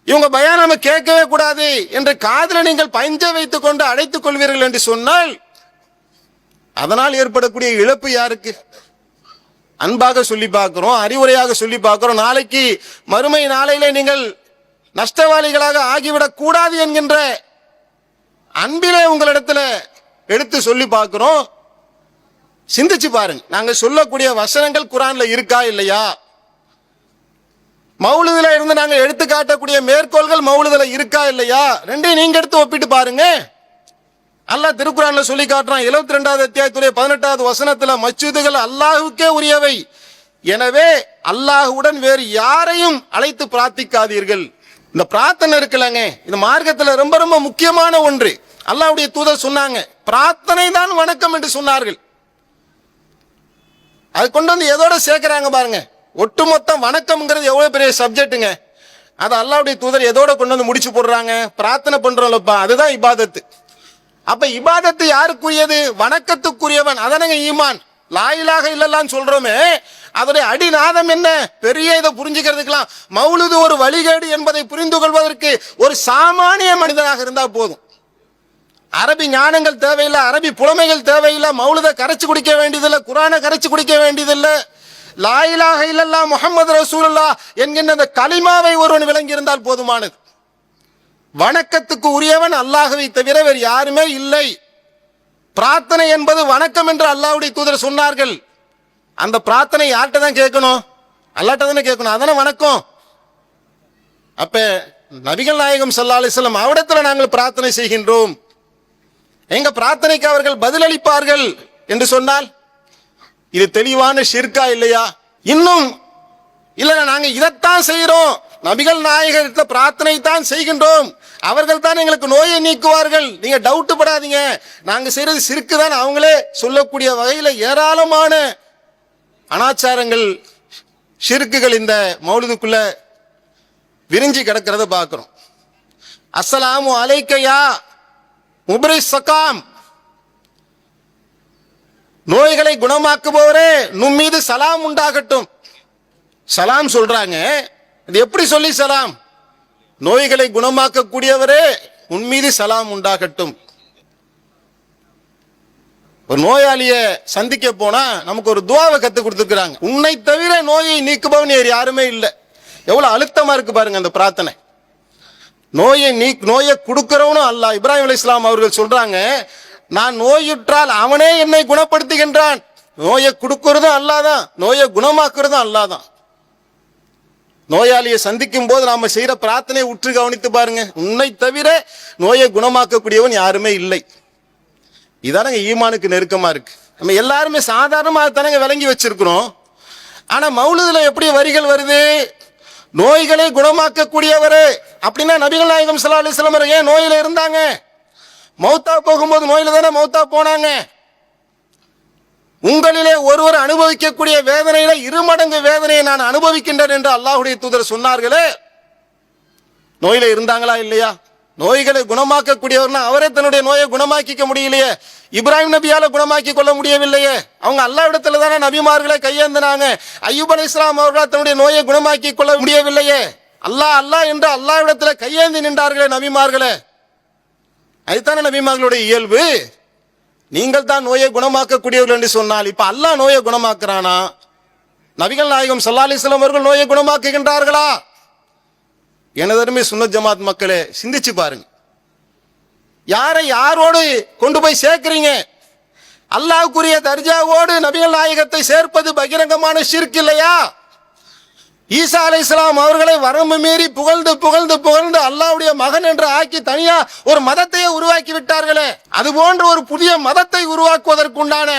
இவங்க பயான் நம்ம கேட்கவே கூடாது என்று காதுல நீங்கள் பஞ்ச வைத்துக் கொண்டு அழைத்துக் கொள்வீர்கள் என்று சொன்னால் அதனால் ஏற்படக்கூடிய இழப்பு யாருக்கு? அன்பாக சொல்லி பார்க்கிறோம், அறிவுரையாக சொல்லி பார்க்கிறோம். நாளைக்கு மறுமை நாளையிலே நீங்கள் நஷ்டவாளிகளாக ஆகிவிடக் கூடாது என்கின்ற அன்பிலே உங்களிடத்துல எடுத்து சொல்லி பார்க்கிறோம். சிந்திச்சு பாருங்க, நாங்க சொல்லக்கூடிய வசனங்கள் குர்ஆன்ல இருக்கா இல்லையா? மௌலிதுல இருந்து நாங்க எடுத்து காட்டக்கூடிய மேற்கோள்கள் மௌலிதுல இருக்கா இல்லையா? ரெண்டையும் நீங்க எடுத்து ஒப்பிட்டு பாருங்க. அல்லாஹ் திருக்குர்ஆன்ல சொல்லி காட்டுறான் 72வது அத்தியாயத்துடைய 18வது வசனத்துல, மஸ்ஜிதுகள் அல்லாஹ்வுக்கே உரியவை, எனவே அல்லாஹ்வுடன் வேறு யாரையும் அழைத்து பிரார்த்திக்காதீர்கள். இந்த பிரார்த்தனை இருக்குல்லங்க, இந்த மார்க்கத்துல ரொம்ப ரொம்ப முக்கியமான ஒன்று. அல்லாஹ்வுடைய தூதர் சொன்னாங்க, பிரார்த்தனை தான் வணக்கம் என்று சொன்னார்கள். அது கொண்டு வந்து எதோட சேர்க்கிறாங்க பாருங்க, ஒட்டுமொத்த வணக்கம்ங்கிறது எவ்வளவு பெரிய சப்ஜெக்ட்டுங்க. அது அல்லாஹ்வுடைய தூதர் எதோட கொண்டு வந்து முடிச்சு போடுறாங்க? பிரார்த்தனை பண்றோம்லப்பா, அதுதான் இபாதத்து. அப்ப இபாதத்து யாருக்குரியது? வணக்கத்துக்குரியவன். அதானங்க ஈமான். லா இலாஹ இல்லல்லாஹ்னு சொல்றோமே, அதோடைய அடிநாதம் என்ன? பெரிய இதை புரிஞ்சுக்கிறதுக்கெல்லாம் மௌலுது ஒரு வழிகேடு என்பதை புரிந்து கொள்வதற்கு ஒரு சாமானிய மனிதனாக இருந்தா போதும். அரபி ஞானங்கள் தேவையில்லை, அரபி புலமைகள் தேவையில்லை, மௌலுதை கரைச்சு குடிக்க வேண்டியதில்லை, குரானை கரைச்சு குடிக்க வேண்டியதில்லை. லா இலாஹ இல்லல்லாஹ் முஹம்மது ரசூலுல்லாஹ் என்கின்ற அந்த கலிமாவை ஒருவன் விளங்கி இருந்தால் போதுமானது. வணக்கத்துக்கு உரியவன் அல்லாஹ்வை தவிர வேறு யாருமே இல்லை. பிரார்த்தனை என்பது வணக்கம் என்று அல்லாஹ்வுடைய தூதர் சொன்னார்கள். அந்த பிரார்த்தனை யார்கிட்ட தான் கேட்கணும்? அல்லாஹ்ட்ட தானே கேட்கணும். அதானே வணக்கம். அப்ப நபிகள் நாயகம் ஸல்லல்லாஹு அலைஹி வஸல்லம் அவரிடத்தில் நாங்கள் பிரார்த்தனை செய்கின்றோம், எங்க பிரார்த்தனைக்கு அவர்கள் பதிலளிப்பார்கள் என்று சொன்னால் இது தெளிவான ஷிர்கா இல்லையா? இன்னும் இல்ல, நாங்க இதைத்தான் செய்யறோம், நபிகள் நாயகத்தில் பிரார்த்தனை தான் செய்கின்றோம், அவர்கள் தான் எங்களுக்கு நோயை நீக்குவார்கள், நீங்க டவுட் படாதீங்க, நாங்க செய்யறது சிறுக்கு தான் அவங்களே சொல்லக்கூடிய வகையில ஏராளமான அனாச்சாரங்கள், ஷிர்க்குகள் இந்த மௌலிதுக்குள்ள விரிஞ்சி கிடக்கிறத பார்க்கிறோம். அஸ்ஸலாமு அலைக்கயா முப்ரி சகாம், நோய்களை குணமாக்குபவரே நும் மீது சலாம் உண்டாகட்டும். சலாம் சொல்றாங்க, இது எப்படி சொல்லி சலாம்? நோய்களை குணமாக்க கூடியவரே உன் மீது சலாம் உண்டாகட்டும். ஒரு நோயாளிய சந்திக்க போனா நமக்கு ஒரு துவாவை கத்து கொடுத்துருக்காங்க, உன்னை தவிர நோயை நீக்குபவன் யாருமே இல்லை. எவ்வளவு அழுத்தமா இருக்கு பாருங்க அந்த பிரார்த்தனை. நோயை கொடுக்கிறவனும் அல்லாஹ். இப்ராஹிம் அலைஹிஸ்ஸலாம் அவர்கள் சொல்றாங்க, நான் நோயுற்றால் அவனே என்னை குணப்படுத்துகின்றான். நோயை கொடுக்கிறதும் அல்லாதான், நோயை குணமாக்குறதும் அல்லாதான். நோயாளியை சந்திக்கும் போது நாம செய்யற பிரார்த்தனையை உற்று கவனித்து பாருங்க, உன்னை தவிர நோயை குணமாக்கக்கூடியவன் யாருமே இல்லை. இதானங்க ஈமானுக்கு நெருக்கமா இருக்கு. நம்ம எல்லாருமே சாதாரணமாக தானங்க விளங்கி வச்சிருக்கிறோம். ஆனா மௌலிதுல எப்படி வரிகள் வருது? நோய்களை குணமாக்க கூடியவரே அப்படின்னா நபிகள் நாயகம் ஸல்லல்லாஹு அலைஹி வஸல்லம் ஏன் நோயில இருந்தாங்க? மௌத்தா போகும்போது நோயில தானே மௌத்தா போனாங்க. உங்களிலே ஒருவர் அனுபவிக்கக்கூடிய வேதனையில 2 மடங்கு வேதனையை நான் அனுபவிக்கின்றேன் என்று அல்லாஹ்வுடைய தூதர் சொன்னார்களே, நோயில இருந்தாங்களா இல்லையா? நோய்களை குணமாக்க கூடியவர்னா அவரே தன்னுடைய நோயை குணமாக்கிக்க முடியலையே. இப்ராஹிம் நபியால குணமாக்கி கொள்ள முடியவில்லையே. அவங்க அல்லாஹ்விடத்துல தானே நபிமார்களை கையேந்தினாங்க. அய்யூப் அலைஹிஸ்ஸலாம் அவர்களால் தன்னுடைய நோயை குணமாக்கி கொள்ள முடியவில்லையே. அல்லாஹ் அல்லாஹ் என்று அல்லாஹ்விடத்துல கையேந்தி நின்றார்களே நபிமார்களே. அதுதானே நபிமார்களுடைய இயல்பு. நீங்கள் தான் நோயை குணமாக்கக்கூடியவர்கள் என்று சொன்னால் இப்ப அல்லாஹ் நோயை குணமாக்குறானா? நபிகள் நாயகம் ஸல்லல்லாஹு அலைஹி வஸல்லம் அவர்கள் நோயை குணமாக்குகின்றார்களா? எனதருமை சுன்னத் ஜமாத் மக்களே, சிந்திச்சு பாருங்க. யாரை யாரோடு கொண்டு போய் சேர்க்கிறீங்க? அல்லாஹ்வுக்குரிய தர்ஜாவோடு நபிகள் நாயகத்தை சேர்ப்பது பகிரங்கமான ஷிர்க் இல்லையா? ஈசா அலைஹிஸ்ஸலாம் அவர்களை வரம்பு மீறி புகழ்ந்து புகழ்ந்து புகழ்ந்து அல்லாஹ்வுடைய மகன் என்று ஆக்கி தனியா ஒரு மதத்தையே உருவாக்கி விட்டார்களே. அது போன்ற ஒரு புதிய மதத்தை உருவாக்குவதற்குண்டான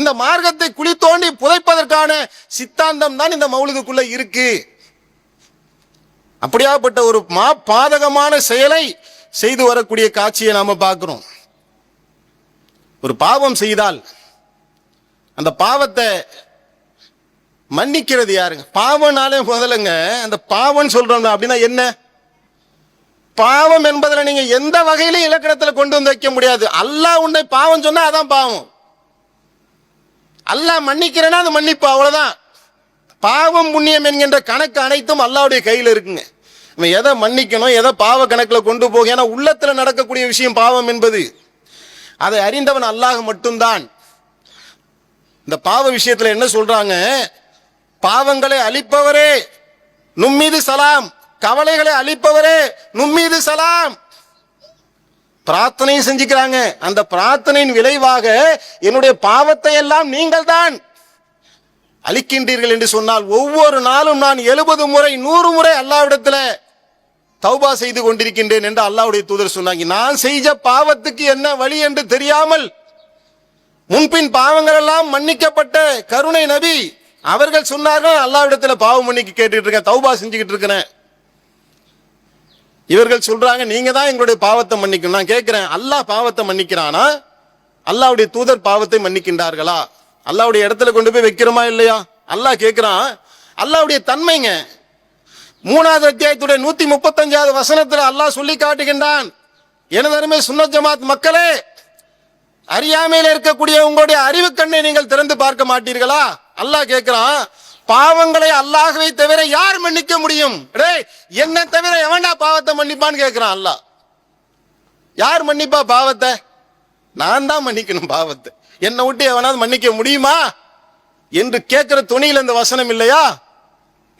இந்த மார்க்கத்தை குழி தோண்டி புதைப்பதற்கான சித்தாந்தம் தான் இந்த மௌலிதுக்குள்ள இருக்கு. அப்படியாப்பட்ட ஒரு பாதகமான செயலை செய்து வரக்கூடிய காட்சியை நாம பார்க்கிறோம். ஒரு பாவம் செய்தால் அந்த பாவத்தை மன்னிக்கிறது யாருங்க? பாவம்னாலே முதலுங்க அந்த பாவம் சொல்றோம் அப்படின்னா என்ன? பாவம் என்பதில் நீங்க எந்த வகையிலும் இலக்கணத்தில் கொண்டு வந்து வைக்க முடியாது. அல்லாஹ் உன்னை பாவம் சொன்னா அதான் பாவம். அல்லாஹ் மன்னிக்கிறேன்னா அது மன்னிப்பு, அவ்வளவுதான். பாவம் புண்ணியம் என்கின்ற கணக்கு அனைத்தும் அல்லாஹ்வுடைய கையில் இருக்குங்க. இவன் எதை மன்னிக்கணும், எதை பாவ கணக்கில் கொண்டு போக, ஏன்னா உள்ளத்துல நடக்கக்கூடிய விஷயம் பாவம் என்பது அதை அறிந்தவன் அல்லாஹ் மட்டும்தான். இந்த பாவ விஷயத்துல என்ன சொல்றாங்க? பாவங்களை அழிப்பவரே நும்மீது சலாம், கவலைகளை அழிப்பவரே நும்மீது சலாம். பிரார்த்தனையும் செஞ்சுக்கிறாங்க. அந்த பிரார்த்தனையின் விளைவாக என்னுடைய பாவத்தை எல்லாம் நீங்கள் தான் அழிக்கின்றீர்கள் என்று சொன்னால் ஒவ்வொரு நாளும் நான் 70 முறை 100 முறை அல்லாஹ்விடத்துல தௌபா செய்து கொண்டிருக்கின்றேன் என்று அல்லாஹ்வுடைய தூதர் சொன்னாங்க. நான் செய்த பாவத்துக்கு என்ன வழி என்று தெரியாமல் முன்பின் பாவங்கள் எல்லாம் மன்னிக்கப்பட்ட கருணை நபி அவர்கள் சொன்னார்கள், அல்லாஹ்விடத்துல பாவம் மன்னிக்க கேட்டுட்டு இருக்கேன், தௌபா செஞ்சுக்கிட்டு இருக்கிறேன். இவர்கள் சொல்றாங்க நீங்க தான் எங்களுடைய பாவத்தை மன்னிக்கணும். நான் கேட்கிறேன், அல்லாஹ் பாவத்தை மன்னிக்கிறானா? அல்லாஹ்வுடைய தூதர் பாவத்தை மன்னிக்கின்றார்களா? அல்லாஹ்வுடைய இடத்துல கொண்டு போய் வைக்கிறோமா இல்லையா? அல்லாஹ் கேட்கிறான், அல்லாஹ்வுடைய தன்மைங்க. 3வது அத்தியாயத்துடைய 135வது வசனத்தில் அல்லாஹ் சொல்லி காட்டுகின்றான், எனது அருமை சுன்னத் ஜமாத் மக்களே, அறியாமையில் இருக்கக்கூடிய உங்களுடைய அறிவு கண்ணை நீங்கள் திறந்து பார்க்க மாட்டீர்களா? அல்லாஹ் கேட்கிறான், பாவங்களை அல்லாஹ்வை தவிர யார் மன்னிக்க முடியும்? என்ன தவிர எவன்டா பாவத்தை மன்னிப்பான்னு கேட்கிறான் அல்லாஹ். யார் மன்னிப்பா பாவத்தை? நான் தான் மன்னிக்கணும் பாவத்தை. என்னை விட்டு எவனாவது மன்னிக்க முடியுமா என்று கேட்கிற துணியில் இந்த வசனம் இல்லையா?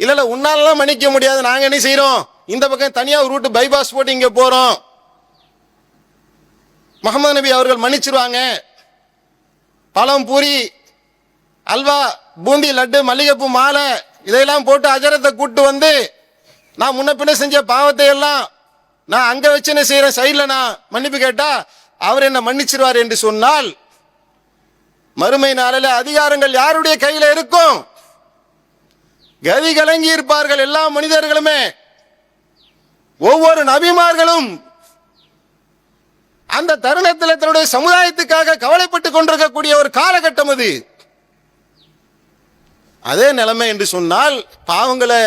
இல்ல உன்னாலலாம் மன்னிக்க முடியாது, நாங்க என்ன செய்யறோம், இந்த பக்கம் தனியா ஒரு ரூட் பைபாஸ் போட்டு இங்க போறோம், முகமது நபி அவர்கள் மன்னிச்சிருவாங்க. பழம், பூரி, அல்வா, பூந்தி, லட்டு, மல்லிகைப்பூ மாலை இதையெல்லாம் போட்டு அஜரத்தை கூட்டு வந்து நான் முன்ன பின்ன செஞ்ச பாவத்தை எல்லாம் நான் அங்க வச்சு என்ன செய்யறேன், சைட்ல நான் மன்னிப்பு கேட்டா அவர் என்ன மன்னிச்சிருவார் என்று சொன்னால், மறுமை நாளில் அதிகாரங்கள் யாருடைய கையில இருக்கும்? கதி கலங்கி இருப்பார்கள் எல்லா மனிதர்களுமே. ஒவ்வொரு நபிமார்களும் அந்த தருணத்தில் தன்னுடைய சமுதாயத்துக்காக கவலைப்பட்டுக் கொண்டிருக்கக்கூடிய ஒரு காலகட்டம் அது. அதே நிலைமை என்று சொன்னால் பாவங்களை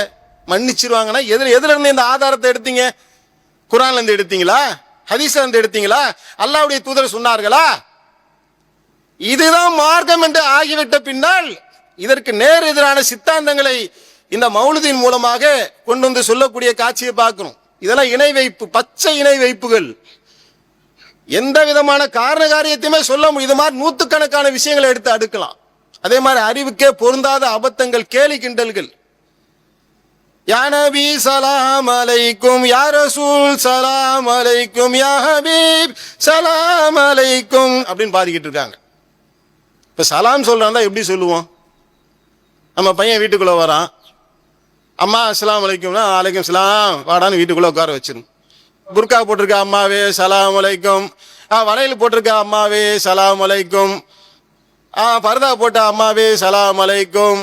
மன்னிச்சிருவாங்கன்னா எதுல இருந்து இந்த ஆதாரத்தை எடுத்தீங்க? குர்ஆன்ல இருந்து எடுத்தீங்களா? ஹதீஸ்ல இருந்து எடுத்தீங்களா? அல்லாஹ்வுடைய தூதர் சொன்னார்களா? இதுதான் மார்க்கம் என்று ஆகிவிட்ட பின்னால் இதற்கு நேர் எதிரான சித்தாந்தங்களை இந்த மௌலிதின் மூலமாக கொண்டு வந்து சொல்லக்கூடிய காட்சியை பார்க்கிறோம். இதெல்லாம் இணை வைப்பு, பச்சை இணை வைப்புகள். எந்த விதமான காரண காரியத்தையுமே சொல்ல முடியும். இது மாதிரி நூத்துக்கணக்கான விஷயங்களை எடுத்து அடுக்கலாம். அதே மாதிரி அறிவுக்கே பொருந்தாத அபத்தங்கள், கேலி கிண்டல்கள். யா நபி சலாம் அலைக்கும், யா ரசூல் சலாம் அலைக்கும், யா ஹபீப் சலாம் அலைக்கும் அப்படின்னு பாதிக்கிட்டு இருக்காங்க. இப்ப சலாம் சொல்றான் எப்படி சொல்லுவோம்? நம்ம பையன் வீட்டுக்குள்ள வரான், அம்மா அஸ்ஸலாமு அலைக்கும்னா அலைக்கும் சலாம் வாடான்னு வீட்டுக்குள்ள உட்கார வச்சிரும். புர்கா போட்டிருக்க அம்மாவே சலாம் அலைக்கும், வளையல் போட்டிருக்க அம்மாவே சலாம் அலைக்கும், பர்தா போட்ட அம்மாவே சலாம் அலைக்கும்,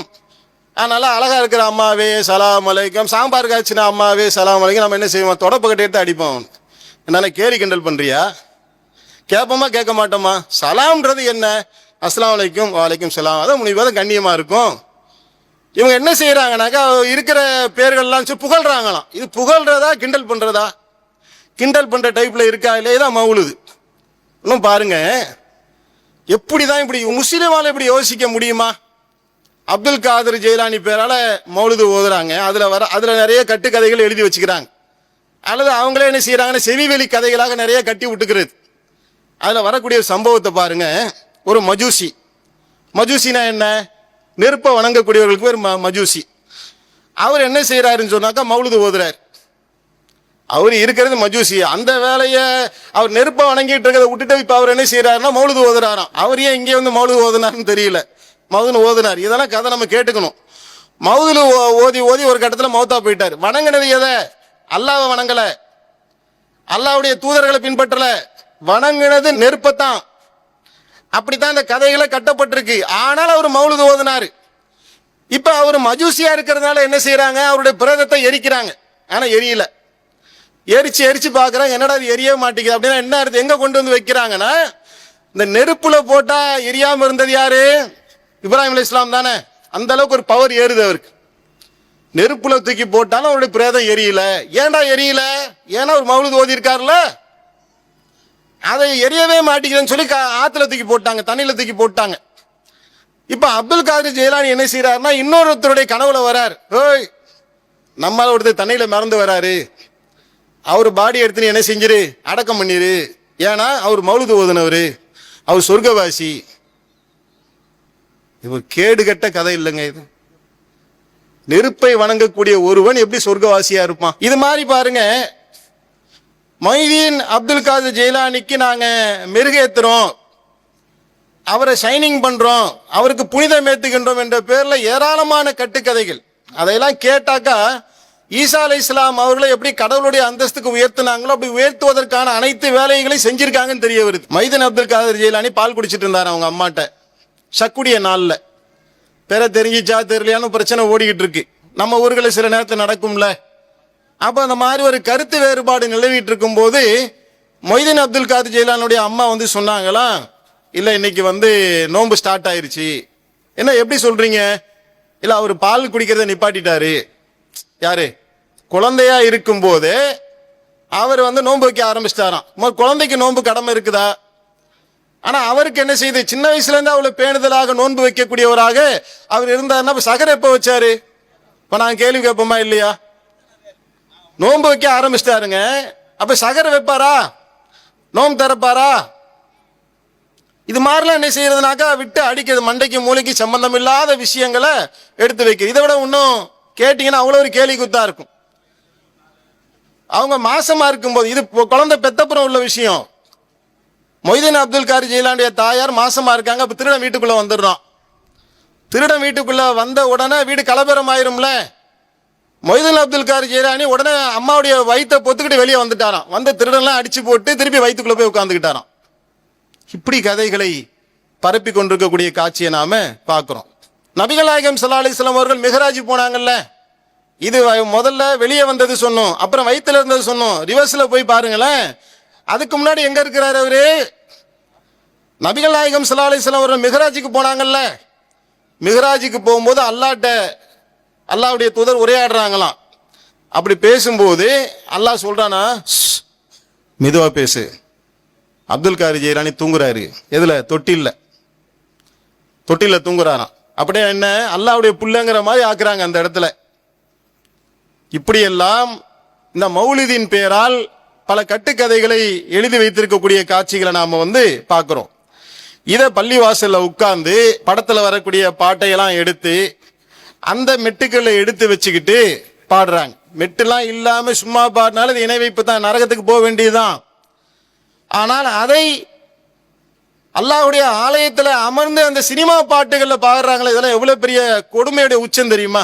நல்லா அழகா இருக்கிற அம்மாவே சலாம் அலைக்கும், சாம்பார் காய்ச்சின அம்மாவே சலாம் அலைக்கும். நம்ம என்ன செய்வோம்? தொடப்பக்கட்டை எடுத்து அடிப்போம். என்னால கேலி கிண்டல் பண்றியா? கேட்போமா கேட்க மாட்டோமா? சலாம்ன்றது என்ன? அஸ்ஸலாமு அலைக்கும், வலைக்கும் சலாம், அதான் முனிவதும் கண்ணியமா இருக்கும். இவங்க என்ன செய்யறாங்கனாக்கா இருக்கிற பேர்கள்லாம் புகழ்றாங்களாம். இது புகழ்றதா கிண்டல் பண்றதா? கிண்டல் பண்ற டைப்ல இருக்கா இல்லையே தான் மவுலுது. இன்னும் பாருங்க, எப்படிதான் இப்படி முஸ்லிமால இப்படி யோசிக்க முடியுமா? அப்துல் காதர் ஜெயிலானி பேரால மௌலுது ஓதுறாங்க. அதுல நிறைய கட்டுக்கதைகள் எழுதி வச்சுக்கிறாங்க. அல்லது அவங்களே என்ன செய்யறாங்கன்னா செவிவெளி கதைகளாக நிறைய கட்டி விட்டுக்கிறது. அதுல வரக்கூடிய சம்பவத்தை பாருங்க. ஒரு மஜூசி, மஜூசினா என்ன? நெருப்பை வணங்கக்கூடியவர்களுக்கு பேர் மஜூசி. அவர் என்ன செய்யறாருன்னு சொன்னாக்கா மௌலுது ஓதுறாரு. அவர் இருக்கிறது மஜூசி. அந்த வேலையை அவர் நெருப்பை வணங்கிட்டு இருக்கிறத விட்டுட்டு இப்ப அவர் என்ன செய்யறாருன்னா மௌலுது ஓதுறாராம். அவர் ஏன் இங்கே வந்து மௌலுது ஓதுனாருன்னு தெரியல. மௌதுன்னு ஓதுனார். இதெல்லாம் கதை நம்ம கேட்டுக்கணும். மௌதுல ஓதி ஓதி ஒரு கட்டத்தில் மௌத்தா போயிட்டார். வணங்கினது எதை? அல்லாஹ்வை வணங்கல, அல்லாஹ்வுடைய தூதர்களை பின்பற்றல, வணங்கினது நெருப்பத்தான். அப்படித்தான் இந்த கதைகளை கட்டப்பட்டிருக்கு. ஆனால் அவர் மௌலுது ஓதுனாரு. இப்ப அவர் மஜூசியா இருக்கிறதுனால என்ன செய்யறாங்க? அவருடைய பிரேதத்தை எரிக்கிறாங்க. ஆனா எரியல. எரிச்சு எரிச்சு பாக்குறாங்க, என்னடா அது எரிய மாட்டேங்குது அப்படின்னா என்ன அர்த்தம்? எங்க கொண்டு வந்து வைக்கிறாங்கன்னா, இந்த நெருப்புல போட்டா எரியாம இருந்தது யாரு? இப்ராஹிம் அலைஹிஸ்ஸலாம் தானே. அந்த அளவுக்கு ஒரு பவர் ஏறுது அவருக்கு. நெருப்புல தூக்கி போட்டாலும் அவருடைய பிரேதம் எரியல. ஏன்டா எரியல? ஏன்னா ஒரு மௌலுது ஓதி இருக்காருல்ல, அதை எரியவே மாட்டேங்குதுன்னு சொல்லி ஆத்துல தூக்கி போட்டாங்க, தண்ணியில தூக்கி போட்டாங்க. இப்ப அப்துல் காதர் ஜெயிலானி என்ன செய்யறாருன்னா இன்னொருத்தருடைய கனவுல வராரு. ஓய், நம்மளால ஒருத்தர் தண்ணியில மறந்து வராரு, அவர் பாடி எடுத்து என்ன செஞ்சிரு, அடக்கம் பண்ணிரு. ஏன்னா அவர் மௌலுது ஓதுனவரு, அவர் சொர்க்கவாசி. இது ஒரு கேடு கட்ட கதை இல்லைங்க. இது நெருப்பை வணங்கக்கூடிய ஒருவன் எப்படி சொர்க்கவாசியா இருப்பான்? இது மாதிரி பாருங்க, மொய்தீன் அப்துல் காதர் ஜெயிலானிக்கு நாங்க மெருகேத்துறோம், அவரை ஷைனிங் பண்றோம், அவருக்கு புனிதம் ஏத்துகின்றோம் என்ற பேர்ல ஏராளமான கட்டுக்கதைகள். அதையெல்லாம் கேட்டாக்கா ஈசா அலைஹிஸ்ஸலாம் அவர்களை எப்படி கடவுளுடைய அந்தஸ்துக்கு உயர்த்தினாங்களோ அப்படி உயர்த்துவதற்கான அனைத்து வேலைகளையும் செஞ்சிருக்காங்கன்னு தெரிய வருது. மொய்தீன் அப்துல் காதர் ஜெயிலானி பால் குடிச்சிட்டு இருந்தாரு அவங்க அம்மாட்ட சக்குடிய நாள்ல. பேர தெரிஞ்சிச்சா தெரியலையான்னு பிரச்சனை ஓடிக்கிட்டு இருக்கு. நம்ம ஊர்களில் சில நேரத்தில் நடக்கும்ல. அப்ப அந்த மாதிரி ஒரு கருத்து வேறுபாடு நிலவிட்டு இருக்கும் போது மொய்தீன் அப்துல் காதர் ஜெயிலானுடைய அம்மா வந்து சொன்னாங்களாம், இல்ல இன்னைக்கு வந்து நோன்பு ஸ்டார்ட் ஆயிருச்சு. என்ன எப்படி சொல்றீங்க? இல்ல அவர் பால் குடிக்கிறத நிப்பாட்டிட்டாரு. யாரு? குழந்தையா இருக்கும் போது அவர் நோன்பு வைக்க ஆரம்பிச்சிட்டாராம். குழந்தைக்கு நோன்பு கடமை இருக்குதா? ஆனா அவருக்கு என்ன செய்யுது, சின்ன வயசுல இருந்து அவ்வளவு பேணுதலாக நோன்பு வைக்கக்கூடியவராக அவர் இருந்தாருன்னா சகர் எப்ப வச்சாரு? இப்ப நான் கேள்வி கேட்போமா இல்லையா? நோன்பு வைக்க ஆரம்பிச்சிட்டாருங்க. அப்ப சகர் வைப்பாரா? நோன்பு திறப்பாரா? இது மாதிரிலாம் என்ன செய்யறதுனாக்கா விட்டு அடிக்கிறது, மண்டைக்கு மூளைக்கு சம்பந்தம் இல்லாத விஷயங்களை எடுத்து வைக்கிறது. இதை விட இன்னும் கேட்டீங்கன்னா அவ்வளோ ஒரு கேலி குத்தா இருக்கும். அவங்க மாசமா இருக்கும்போது, இது குழந்தை பெத்தப்புறம் உள்ள விஷயம். மொய்தீன் அப்துல் காரி ஜெயிலானுடைய தாயார் மாசமா இருக்காங்க. அப்ப திருடன் வீட்டுக்குள்ள வந்துடுறான். திருடன் வீட்டுக்குள்ள வந்த உடனே வீடு கலவரம் ஆயிரும்ல. மொய்தீன் அப்துல் காரி ஜெயிலானி உடனே அம்மாவுடைய வயிற்றை பொத்துக்கிட்டு வெளியே வந்துட்டாராம். வந்த திருடன்லாம் அடிச்சு போட்டு திருப்பி வயிற்றுக்குள்ள போய் உட்காந்துக்கிட்டாராம். இப்படி கதைகளை பரப்பி கொண்டிருக்கக்கூடிய காட்சியை நாம பார்க்கிறோம். நபிகள் நாயகம் ஸல்லல்லாஹு அலைஹி வஸல்லம் அவர்கள் மிஹ்ராஜ் போனாங்கல்ல, இது முதல்ல வெளியே வந்தது சொன்னோம், அப்புறம் வயிற்றுல இருந்தது சொன்னோம். ரிவர்ஸ்ல போய் பாருங்களேன். அதுக்கு முன்னாடி எங்க இருக்கிறாரு அவரு? நபிகள் நாயகம் ஸல்லல்லாஹு அலைஹி வஸல்லம் அவர்கள் மிஹ்ராஜுக்கு போனாங்கல்ல, மிஹ்ராஜுக்கு போகும்போது அல்லாஹ்வுடைய தூதர் உரையாடுறாங்களாம். அப்படி பேசும்போது அல்லாஹ் சொல்றானா, மெதுவா பேசு. அப்துல் காரி ஜெயிலானி தூங்குறாரு. எதுல? தொட்டில தூங்குறாராம். அப்படியே என்ன அல்லாஹ்வுடைய புள்ளங்கிற மாதிரி ஆக்குறாங்க அந்த இடத்துல. இப்படியெல்லாம் இந்த மௌலிதின் பெயரால் பல கட்டுக்கதைகளை எழுதி வைத்திருக்கக்கூடிய காட்சிகளை நாம பார்க்கிறோம். இதை பள்ளிவாசல்ல உட்கார்ந்து படத்துல வரக்கூடிய பாட்டையெல்லாம் எடுத்து அந்த மெட்டுக்களை எடுத்து வச்சுக்கிட்டு பாடுறாங்க. மெட்டுலாம் இல்லாம சும்மா பாடினாலும் இது இணை வைப்பு தான், நரகத்துக்கு போக வேண்டியதுதான். ஆனால் அதை அல்லாஹ்வுடைய ஆலயத்தில் அமர்ந்து அந்த சினிமா பாட்டுகள்ல பாடுறாங்களே, இதெல்லாம் எவ்வளவு பெரிய கொடுமையுடைய உச்சம் தெரியுமா?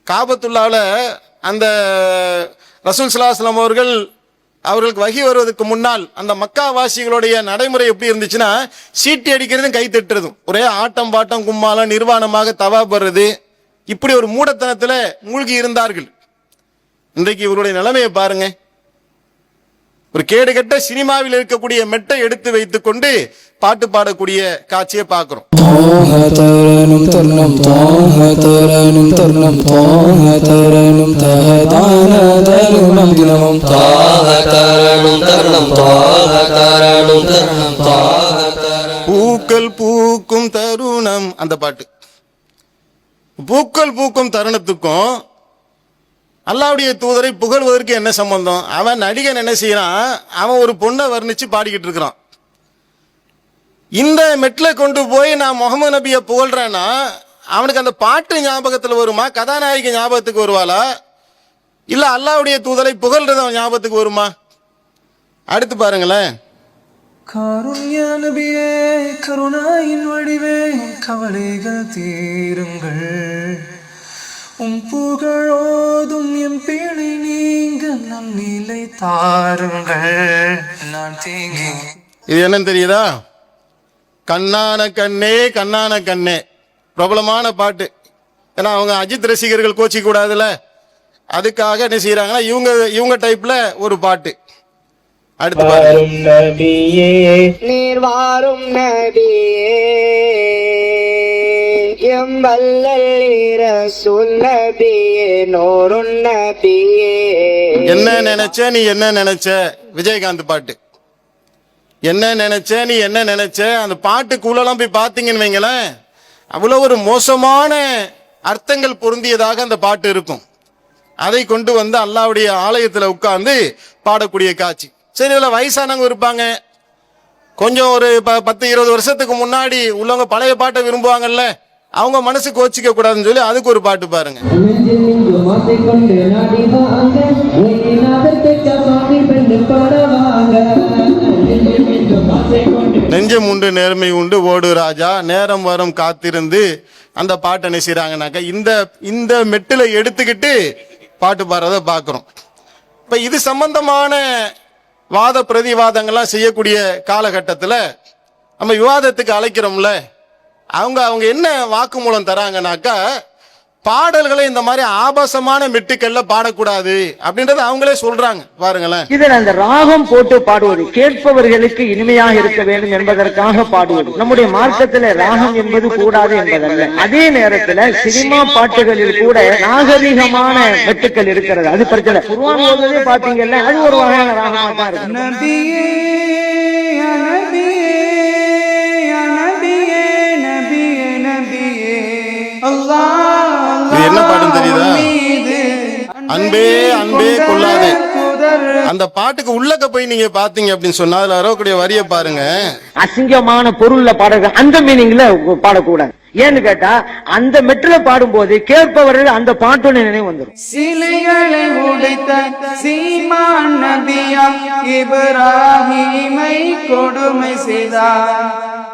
காபத்துல்லால அந்த ரசூல் ஸல்லல்லாஹு அலைஹி வஸல்லம் அவர்களுக்கு வஹி வருவதற்கு முன்னால் அந்த மக்கா வாசிகளுடைய நடைமுறை எப்படி இருந்துச்சுன்னா, சீட்டி அடிக்கிறதும் கை தட்டுறதும், ஒரே ஆட்டம் பாட்டம் கும்மாலம் நிர்வாணமாக தவா படுறது, இப்படி ஒரு மூடத்தனத்துல மூழ்கி இருந்தார்கள். இன்றைக்கு இவருடைய நிலைமையை பாருங்க. ஒரு கேடுகட்ட சினிமாவில் இருக்கக்கூடிய மெட்டை எடுத்து வைத்துக் கொண்டு பாட்டு பாடக்கூடிய காட்சியை பார்க்கிறோம். பூக்கள் பூக்கும் தருணம், அந்த பாட்டு. பூக்கள் பூக்கும் தருணத்துக்கும் அல்லாஹ்வுடைய தூதரை புகழ்வதற்கு என்ன சம்பந்தம்? அவன் நடிகன் என்ன செய்யறான், அவன் ஒரு பொண்ணை வர்ணிச்சு பாடிக்கிட்டு இருக்கிறான். இந்த மெட்ல கொண்டு போய் நான் முகமது நபியை புகழ்றேன்னா அவனுக்கு அந்த பாட்டு ஞாபகத்தில் வருமா? கதாநாயகி ஞாபகத்துக்கு வருவாளா? இல்ல அல்லாஹ்வுடைய தூதரை புகழ்றது அவன் ஞாபகத்துக்கு வருமா? அடுத்து பாருங்களேன். காருண்ய நபியே, கருணாயின் வடிவே, கவலைகள் தீருங்கள், புகழோதும் என் பிழை நீங்க நன்னிலை தாருங்கள், நான் தேங்கி. இது என்னன்னு தெரியுதா? கண்ணான கண்ணே கண்ணான கண்ணே, பிரபலமான பாட்டு. ஏன்னா அவங்க அஜித் ரசிகர்கள் கோச்சிக்க கூடாதுல, அதுக்காக என்ன செய்யறாங்கன்னா இவங்க டைப்ல ஒரு பாட்டு. அடுத்து வாரும் நபியே, நீர் வாரும் நபியே, என்ன நினைச்ச நீ என்ன நினைச்ச, விஜயகாந்த் பாட்டு. என்ன நினைச்ச நீ என்ன நினைச்ச, அந்த பாட்டுக்குள்ளலாம் போய் பார்த்தீங்கன்னு வைங்களேன், அவ்வளவு ஒரு மோசமான அர்த்தங்கள் பொருந்தியதாக அந்த பாட்டு இருக்கும். அதை கொண்டு வந்து அல்லாஹ்வுடைய ஆலயத்தில் உட்கார்ந்து பாடக்கூடிய காட்சி. சரி, இதுல வயசானவங்க இருப்பாங்க, கொஞ்சம் ஒரு 10-20 வருஷத்துக்கு முன்னாடி உள்ளவங்க பழைய பாட்டை விரும்புவாங்கல்ல, அவங்க மனசு கோச்சிக்க கூடாதுன்னு சொல்லி அதுக்கு ஒரு பாட்டு பாருங்க. நெஞ்சம் உண்டு நேர்மை உண்டு ஓடு ராஜா, நேரம் வரும் காத்திருந்து, அந்த பாட்டை என்ன செய்றாங்கனாக்க இந்த மெட்டில எடுத்துக்கிட்டு பாட்டு பாடுறத பாக்குறோம். இப்ப இது சம்பந்தமான வாத பிரதிவாதங்கள்லாம் செய்யக்கூடிய காலகட்டத்தில் நம்ம விவாதத்துக்கு அழைக்கிறோம்ல, அவங்க என்ன வாக்குமூலம் தராங்கனாக்கா, பாடல்களை இந்த மாதிரி ஆபாசமான மெட்டுக்கள்ல பாடக்கூடாது அப்படின்றத அவங்களே சொல்றாங்க பாருங்களேன். இதில் அந்த ராகம் போட்டு பாடுவது கேட்பவர்களுக்கு இனிமையாக இருக்க வேண்டும் என்பதற்காக பாடுவது. நம்முடைய மார்க்கத்துல ராகம் என்பது கூடாது என்பதல்ல. அதே நேரத்துல சினிமா பாட்டுகளில் கூட நாகரிகமான மெட்டுக்கள் இருக்கிறது, அது பிரச்சனை. குர்ஆன் ஓதுவதே பாத்தீங்கல்ல, அது ஒரு வகையான ராகமா தான் இருக்கு. நபியே யா நபியே யா நபியே நபியே நபியே அல்லாஹ் இது என்ன பாட்டுன்னு தெரியுதா? அன்பே அன்பே கொள்ளாதே. அந்த பாட்டுக்கு உள்ளக்க போய் நீங்க பாத்தீங்க அப்படின்னு சொன்னா அதுல வரக்கூடிய வரிய பாருங்க. அசிங்கமான பொருள்ல பாடுறது அந்த மீனிங்ல பாடக்கூடாது. ஏன்னு கேட்டா அந்த மெட்டுல பாடும்போது கேட்பவர்கள் அந்த பாட்டோட நினைவு வந்துடும். சிலைகளை உடைத்த சீமான் நபியா இப்ராஹீமை கொடுமை செய்தார்.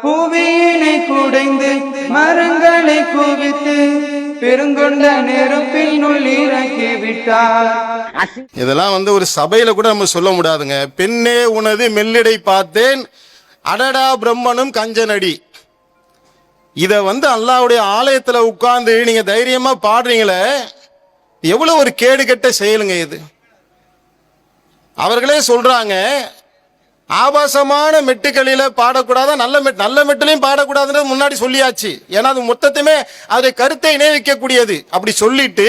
புவியினை குடைந்து மரங்களை குவித்து பெருங்கொண்ட நெருப்பில் நுள்ளிறக்கி விட்டார். இதெல்லாம் ஒரு சபையில கூட நம்ம சொல்ல முடியாதுங்க. பெண்ணே உனது மெல்லிடை பார்த்தேன் அடடா பிரம்மனும் கஞ்சனடி. இத அல்லாஹ்வுடைய ஆலயத்துல உட்கார்ந்து நீங்க தைரியமா பாடுறீங்களே, எவ்வளவு ஒரு கேடு கெட்ட செயலுங்க இது. அவர்களே சொல்றாங்க ஆபாசமான மெட்டுக்களில பாடக்கூடாத, நல்ல மெட்டுலையும் பாடக்கூடாதுன்னு முன்னாடி சொல்லியாச்சு. ஏன்னா அது மொத்தத்தையுமே அதை கருத்தை இணைவிக்கக்கூடியது. அப்படி சொல்லிட்டு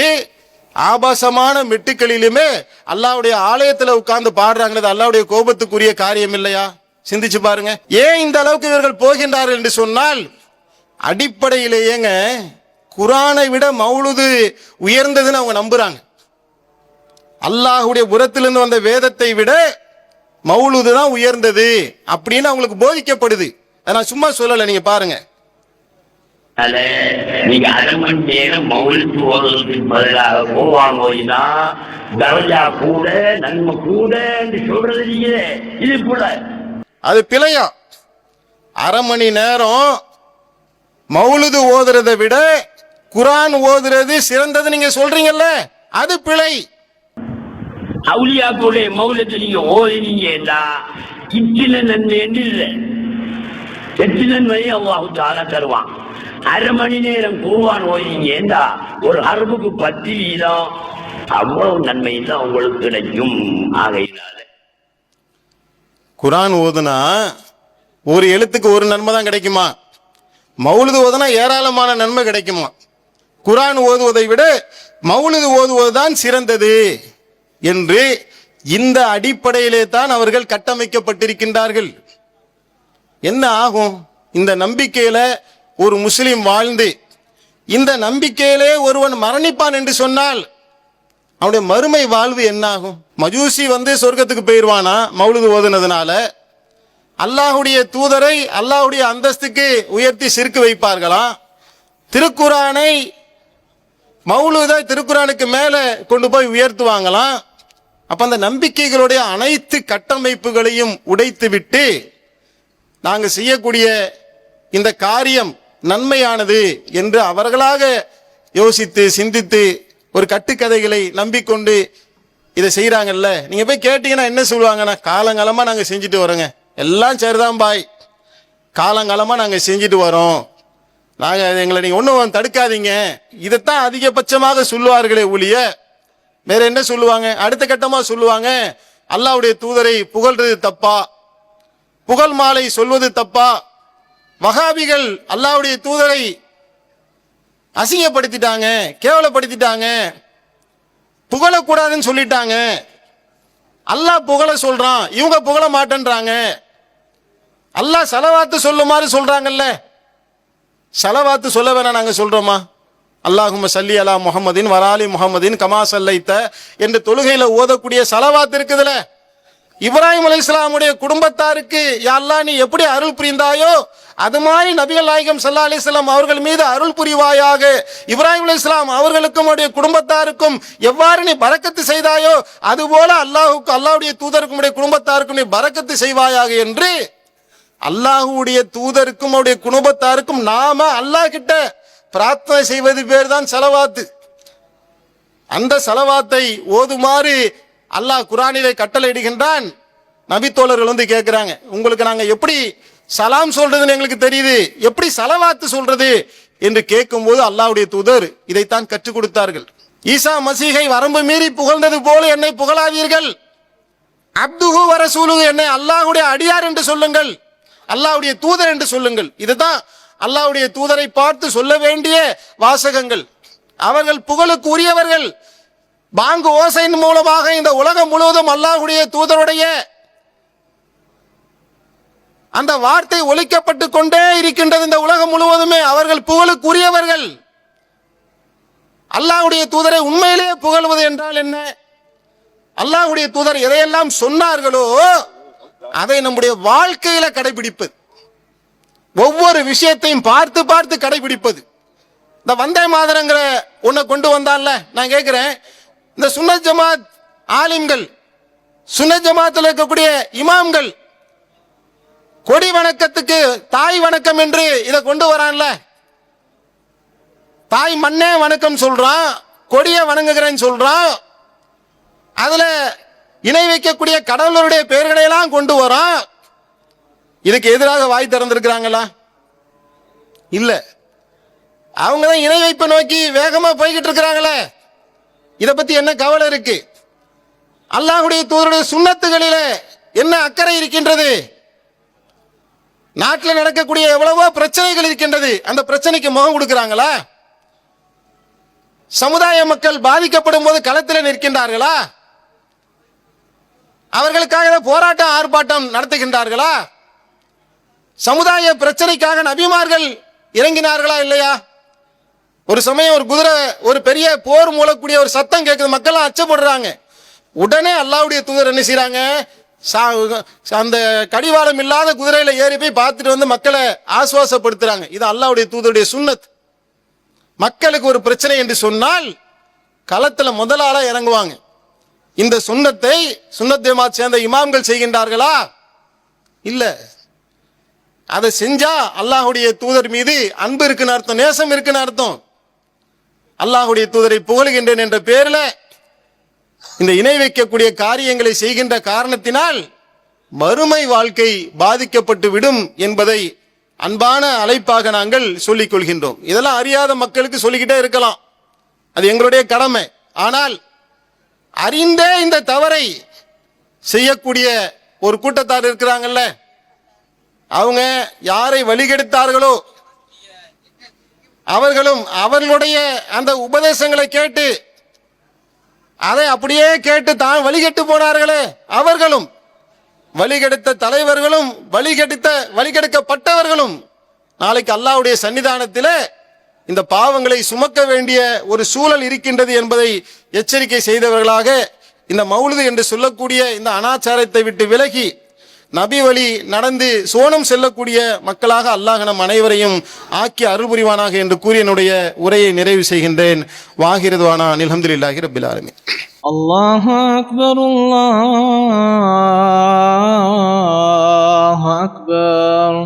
ஆபாசமான மெட்டுக்களிலுமே அல்லாஹ்வுடைய ஆலயத்துல உட்கார்ந்து பாடுறாங்க. அல்லாஹ்வுடைய கோபத்துக்குரிய காரியம் இல்லையா? சிந்திச்சு பாருங்க. ஏன் இந்த அளவுக்கு இவர்கள் போகின்றார்கள் என்று சொன்னால் அடிப்படையிலேயேங்க குர்ஆனை விட மௌலுது உயர்ந்ததுன்னு அவங்க நம்புறாங்க. அல்லாஹ்வுடைய புறத்திலிருந்து வந்த வேதத்தை விட மௌலுது தான் உயர்ந்தது அப்படின்னு அவங்களுக்கு போதிக்கப்படுது. நான் சும்மா சொல்லல, நீங்க பாருங்க. நீங்க அரை மணி நேரம் மௌலித்து ஓதுறதுக்கு பதிலாக போவாங்க ஓய்னா தரஜா கூட நன்மை கூட என்று சொல்றது நீங்க இது கூட அது பிழையா? அரை மணி நேரம் மௌலுது ஓதுறதை விட குர்ஆன் ஓதுறது சிறந்தது நீங்க சொல்றீங்கல்ல, அது பிழை. அவுலியாக்களுடைய மௌலத்தை நீங்க ஓதினீங்கன்னா இத்தனை நன்மை என்று இல்லை, எத்தனை நன்மையை அல்லாஹ் தஆலா தருவான். அரை மணி நேரம் குர்ஆன் ஓதினீங்கன்னா ஒரு ஹர்புக்கு 10 வீதம், அவ்வளவு நன்மை தான் உங்களுக்கு கிடைக்கும். ஆகையினால குர்ஆன் ஓதுனா ஒரு எழுத்துக்கு ஒரு நன்மை தான் கிடைக்குமா? மௌலுது ஓதுனா ஏராளமான நன்மை கிடைக்குமா? குர்ஆன் ஓதுவதை விட மௌலுது ஓதுவதுதான் சிறந்தது என்று இந்த அடிப்படையிலே தான் அவர்கள் கட்டமைக்கப்பட்டிருக்கின்றார்கள். என்ன ஆகும்? இந்த நம்பிக்கையில ஒரு முஸ்லிம் வாழ்ந்து இந்த நம்பிக்கையிலே ஒருவன் மரணிப்பான் என்று சொன்னால் அவனுடைய மறுமை வாழ்வு என்ன ஆகும்? மஜூசி சொர்க்கத்துக்கு போயிருவானா மௌலுது ஓதுனதுனால? அல்லாஹ்வுடைய தூதரை அல்லாஹ்வுடைய அந்தஸ்துக்கு உயர்த்தி சிறுக்கு வைப்பார்களா? திருக்குர்ஆனை மௌலுதை திருக்குர்ஆனுக்கு மேல கொண்டு போய் உயர்த்துவாங்களாம். அப்ப அந்த நம்பிக்கைகளுடைய அனைத்து கட்டமைப்புகளையும் உடைத்து விட்டு நாங்க செய்யக்கூடிய இந்த காரியம் நன்மையானது என்று அவர்களாக யோசித்து சிந்தித்து ஒரு கட்டுக்கதைகளை நம்பிக்கொண்டு இதை செய்யறாங்கல்ல. நீங்க போய் கேட்டீங்கன்னா என்ன சொல்லுவாங்கன்னா, காலங்காலமா நாங்க செஞ்சுட்டு வரோங்க, எல்லாம் சரிதான் பாய், காலங்காலமா நாங்க செஞ்சுட்டு வரோம், நாங்க எங்களை நீங்க ஒன்றும் தடுக்காதீங்க, இதைத்தான் அதிகபட்சமாக சொல்லுவார்களே ஒழிய வேற என்ன சொல்லுவாங்க? அடுத்த கட்டமா சொல்லுவாங்க அல்லாஹ்வுடைய தூதரை புகழ்றது தப்பா, புகழ் மாலை சொல்வது தப்பா, வஹாபிகள் அல்லாஹ்வுடைய தூதரை அசிங்கப்படுத்திட்டாங்க, கேவலப்படுத்திட்டாங்க, புகழக்கூடாதுன்னு சொல்லிட்டாங்க, அல்லாஹ் புகழ சொல்றான், இவங்க புகழ மாட்டேன்றாங்க, அல்லாஹ் சலவாத்து சொல்லுமாறு சொல்றாங்கல்ல, சலவாத்து சொல்ல வேணாம் நாங்க சொல்றோமா? அல்லாஹும்ம ஸல்லி அலா முஹம்மதின் வராலி முஹம்மதின் கமா ஸல்லைத என்று தொழுகையில ஓதக்கூடிய சலவாத் இருக்குதுல, இப்ராஹிம் அலைஹிஸ்ஸலாமுடைய குடும்பத்தாருக்கு யா அல்லாஹ் நீ எப்படி அருள் புரிந்தாயோ அது மாதிரி நபிகள் நாயகம் ஸல்லல்லாஹு அலைஹி வஸல்லம் அவர்கள் மீது அருள் புரிவாயாக, இப்ராஹிம் அலைஹிஸ்ஸலாம் அவர்களுக்கும் அவருடைய குடும்பத்தாருக்கும் எவ்வாறு நீ பரக்கத்து செய்தாயோ அதுபோல அல்லாஹ்வுடைய தூதருக்கும் குடும்பத்தாருக்கும் நீ பரக்கத்து செய்வாயாக என்று அல்லாஹ்வுடைய தூதருக்கும் அவருடைய குடும்பத்தாருக்கும் நாம அல்லாஹ் கிட்ட பிரார்த்தனை செய்வது பேர் தான் ஸலவாத்து. அந்த ஸலவாத்தை ஓதுமாறு அல்லாஹ் குர்ஆனிலே கட்டளையிடுகின்றான். நபி தோழர்கள் கேட்கிறாங்க, உங்களுக்கு நாங்க எப்படி சலாம் சொல்றதுன்னு எங்களுக்கு தெரியுது, எப்படி ஸலவாத்து சொல்றது, என்று கேட்கும்போது அல்லாஹ்வுடைய தூதர் இதைத்தான் கற்றுக் கொடுத்தார்கள். ஈசா மசீகை வரம்பு மீறி புகழ்ந்தது போல என்னை புகழாதீர்கள். அப்துஹு வ ரசூலுஹு, என்னை அல்லாஹ்வுடைய அடியார் என்று சொல்லுங்கள், அல்லாஹ்வுடைய தூதர் என்று சொல்லுங்கள். இதுதான் அல்லாஹ்வுடைய தூதரை பார்த்து சொல்ல வேண்டிய வாசகங்கள். அவர்கள் புகழுக்கு உரியவர்கள். பாங்கு ஓசையின் மூலமாக இந்த உலகம் முழுவதும் அல்லாஹ்வுடைய தூதருடைய அந்த வார்த்தை ஒலிக்கப்பட்டு கொண்டே இருக்கின்றது. இந்த உலகம் முழுவதுமே அவர்கள் புகழுக்குரியவர்கள். அல்லாஹ்வுடைய தூதரை உண்மையிலேயே புகழ்வது என்றால் என்ன? அல்லாஹ்வுடைய தூதர் எதையெல்லாம் சொன்னார்களோ அதை நம்முடைய வாழ்க்கையில கடைபிடிப்பது, ஒவ்வொரு விஷயத்தையும் பார்த்து பார்த்து கடைபிடிப்பது. இந்த வந்தே மாதரங்கிற ஒன்றை கொண்டு வந்தான்ல, நான் கேட்கிறேன், இந்த சுன்னத் ஜமாத் ஆலிம்கள், சுன்னத் ஜமாத்தில் இருக்கக்கூடிய இமாம்கள் கொடி வணக்கத்துக்கு தாய் வணக்கம் என்று இதை கொண்டு வரான்ல, தாய் மண்ணே வணக்கம் சொல்றான், கொடியை வணங்குகிறேன்னு சொல்றான், அதுல இணை வைக்கக்கூடிய கடவுளுடைய பெயர்களை எல்லாம் கொண்டு வரான். இதுக்கு எதிராக வாய் திறந்திருக்கிறாங்களா? இல்ல. அவங்க தான் இணை வைப்பை நோக்கி வேகமா போய்கிட்டு இருக்கிறாங்களே, இதை பத்தி என்ன கவலை இருக்கு? அல்லாஹ்வுடைய தூதருடைய சுன்னத்துகளிலே என்ன அக்கறை இருக்கின்றது? நாட்டில் நடக்கக்கூடிய எவ்வளவோ பிரச்சனைகள் இருக்கின்றது, அந்த பிரச்சனைக்கு முகம் கொடுக்கிறாங்களா? சமுதாய மக்கள் பாதிக்கப்படும் போது களத்தில் நிற்கின்றார்களா? அவர்களுக்காக போராட்டம் ஆர்ப்பாட்டம் நடத்துகின்றார்களா? சமுதாய பிரச்சனைக்காக நபிமார்கள் இறங்கினார்களா இல்லையா? ஒரு சமயம் ஒரு குதிரை ஒரு பெரிய போர் மூலக்கூடிய ஒரு சத்தம் கேட்குது, மக்கள் அச்சப்படுறாங்க. உடனே அல்லாஹ்வுடைய தூதர் என்ன செய்யறாங்க? அந்த கடிவாளம் இல்லாத குதிரையில ஏறி போய் பார்த்துட்டு வந்து மக்களை ஆசுவாசப்படுத்துறாங்க. இது அல்லாஹ்வுடைய தூதருடைய சுன்னத். மக்களுக்கு ஒரு பிரச்சனை என்று சொன்னால் களத்துல முதலாளா இறங்குவாங்க. இந்த சுன்னத்தை சுன்னத் ஜமாத் சேர்ந்த இமாம்கள் செய்கின்றார்களா? இல்ல. அதை செஞ்சா அல்லாஹ்வுடைய தூதர் மீது அன்பு இருக்குன்னு அர்த்தம், நேசம் இருக்குன்னு அர்த்தம். அல்லாஹ்வுடைய தூதரை புகழுகின்றேன் என்ற பேரில் இந்த இணை வைக்கக்கூடிய காரியங்களை செய்கின்ற காரணத்தினால் மறுமை வாழ்க்கை பாதிக்கப்பட்டு விடும் என்பதை அன்பான அழைப்பாக நாங்கள் சொல்லிக் கொள்கின்றோம். இதெல்லாம் அறியாத மக்களுக்கு சொல்லிக்கிட்டே இருக்கலாம், அது எங்களுடைய கடமை. ஆனால் அறிந்தே இந்த தவறை செய்யக்கூடிய ஒரு கூட்டத்தார் இருக்கிறாங்கல்ல, அவங்க யாரை வழிகெடுத்தார்களோ அவர்களும் அவர்களுடைய அந்த உபதேசங்களை கேட்டு அதை அப்படியே கேட்டு தான் வழிகெட்டு போனார்களே, அவர்களும் வழிகெடுத்த தலைவர்களும் வழிகெடுக்கப்பட்டவர்களும் நாளைக்கு அல்லாஹ்வுடைய சன்னிதானத்தில் இந்த பாவங்களை சுமக்க வேண்டிய ஒரு சூழல் இருக்கின்றது என்பதை எச்சரிக்கை செய்தவர்களாக இந்த மௌலிது என்று சொல்லக்கூடிய இந்த அனாச்சாரத்தை விட்டு விலகி நபி வழி நடந்து சோனம் செல்லக்கூடிய மக்களாக அல்லாஹ் நம் அனைவரையும் ஆக்கி அருள் புரிவானாக என்று கூறி என்னுடைய உரையை நிறைவு செய்கின்றேன். வாஹிரதுவானா அல்ஹம்துலில்லாஹி ரப்பில் ஆலமீன். அல்லாஹு அக்பர், அல்லாஹு அக்பர்.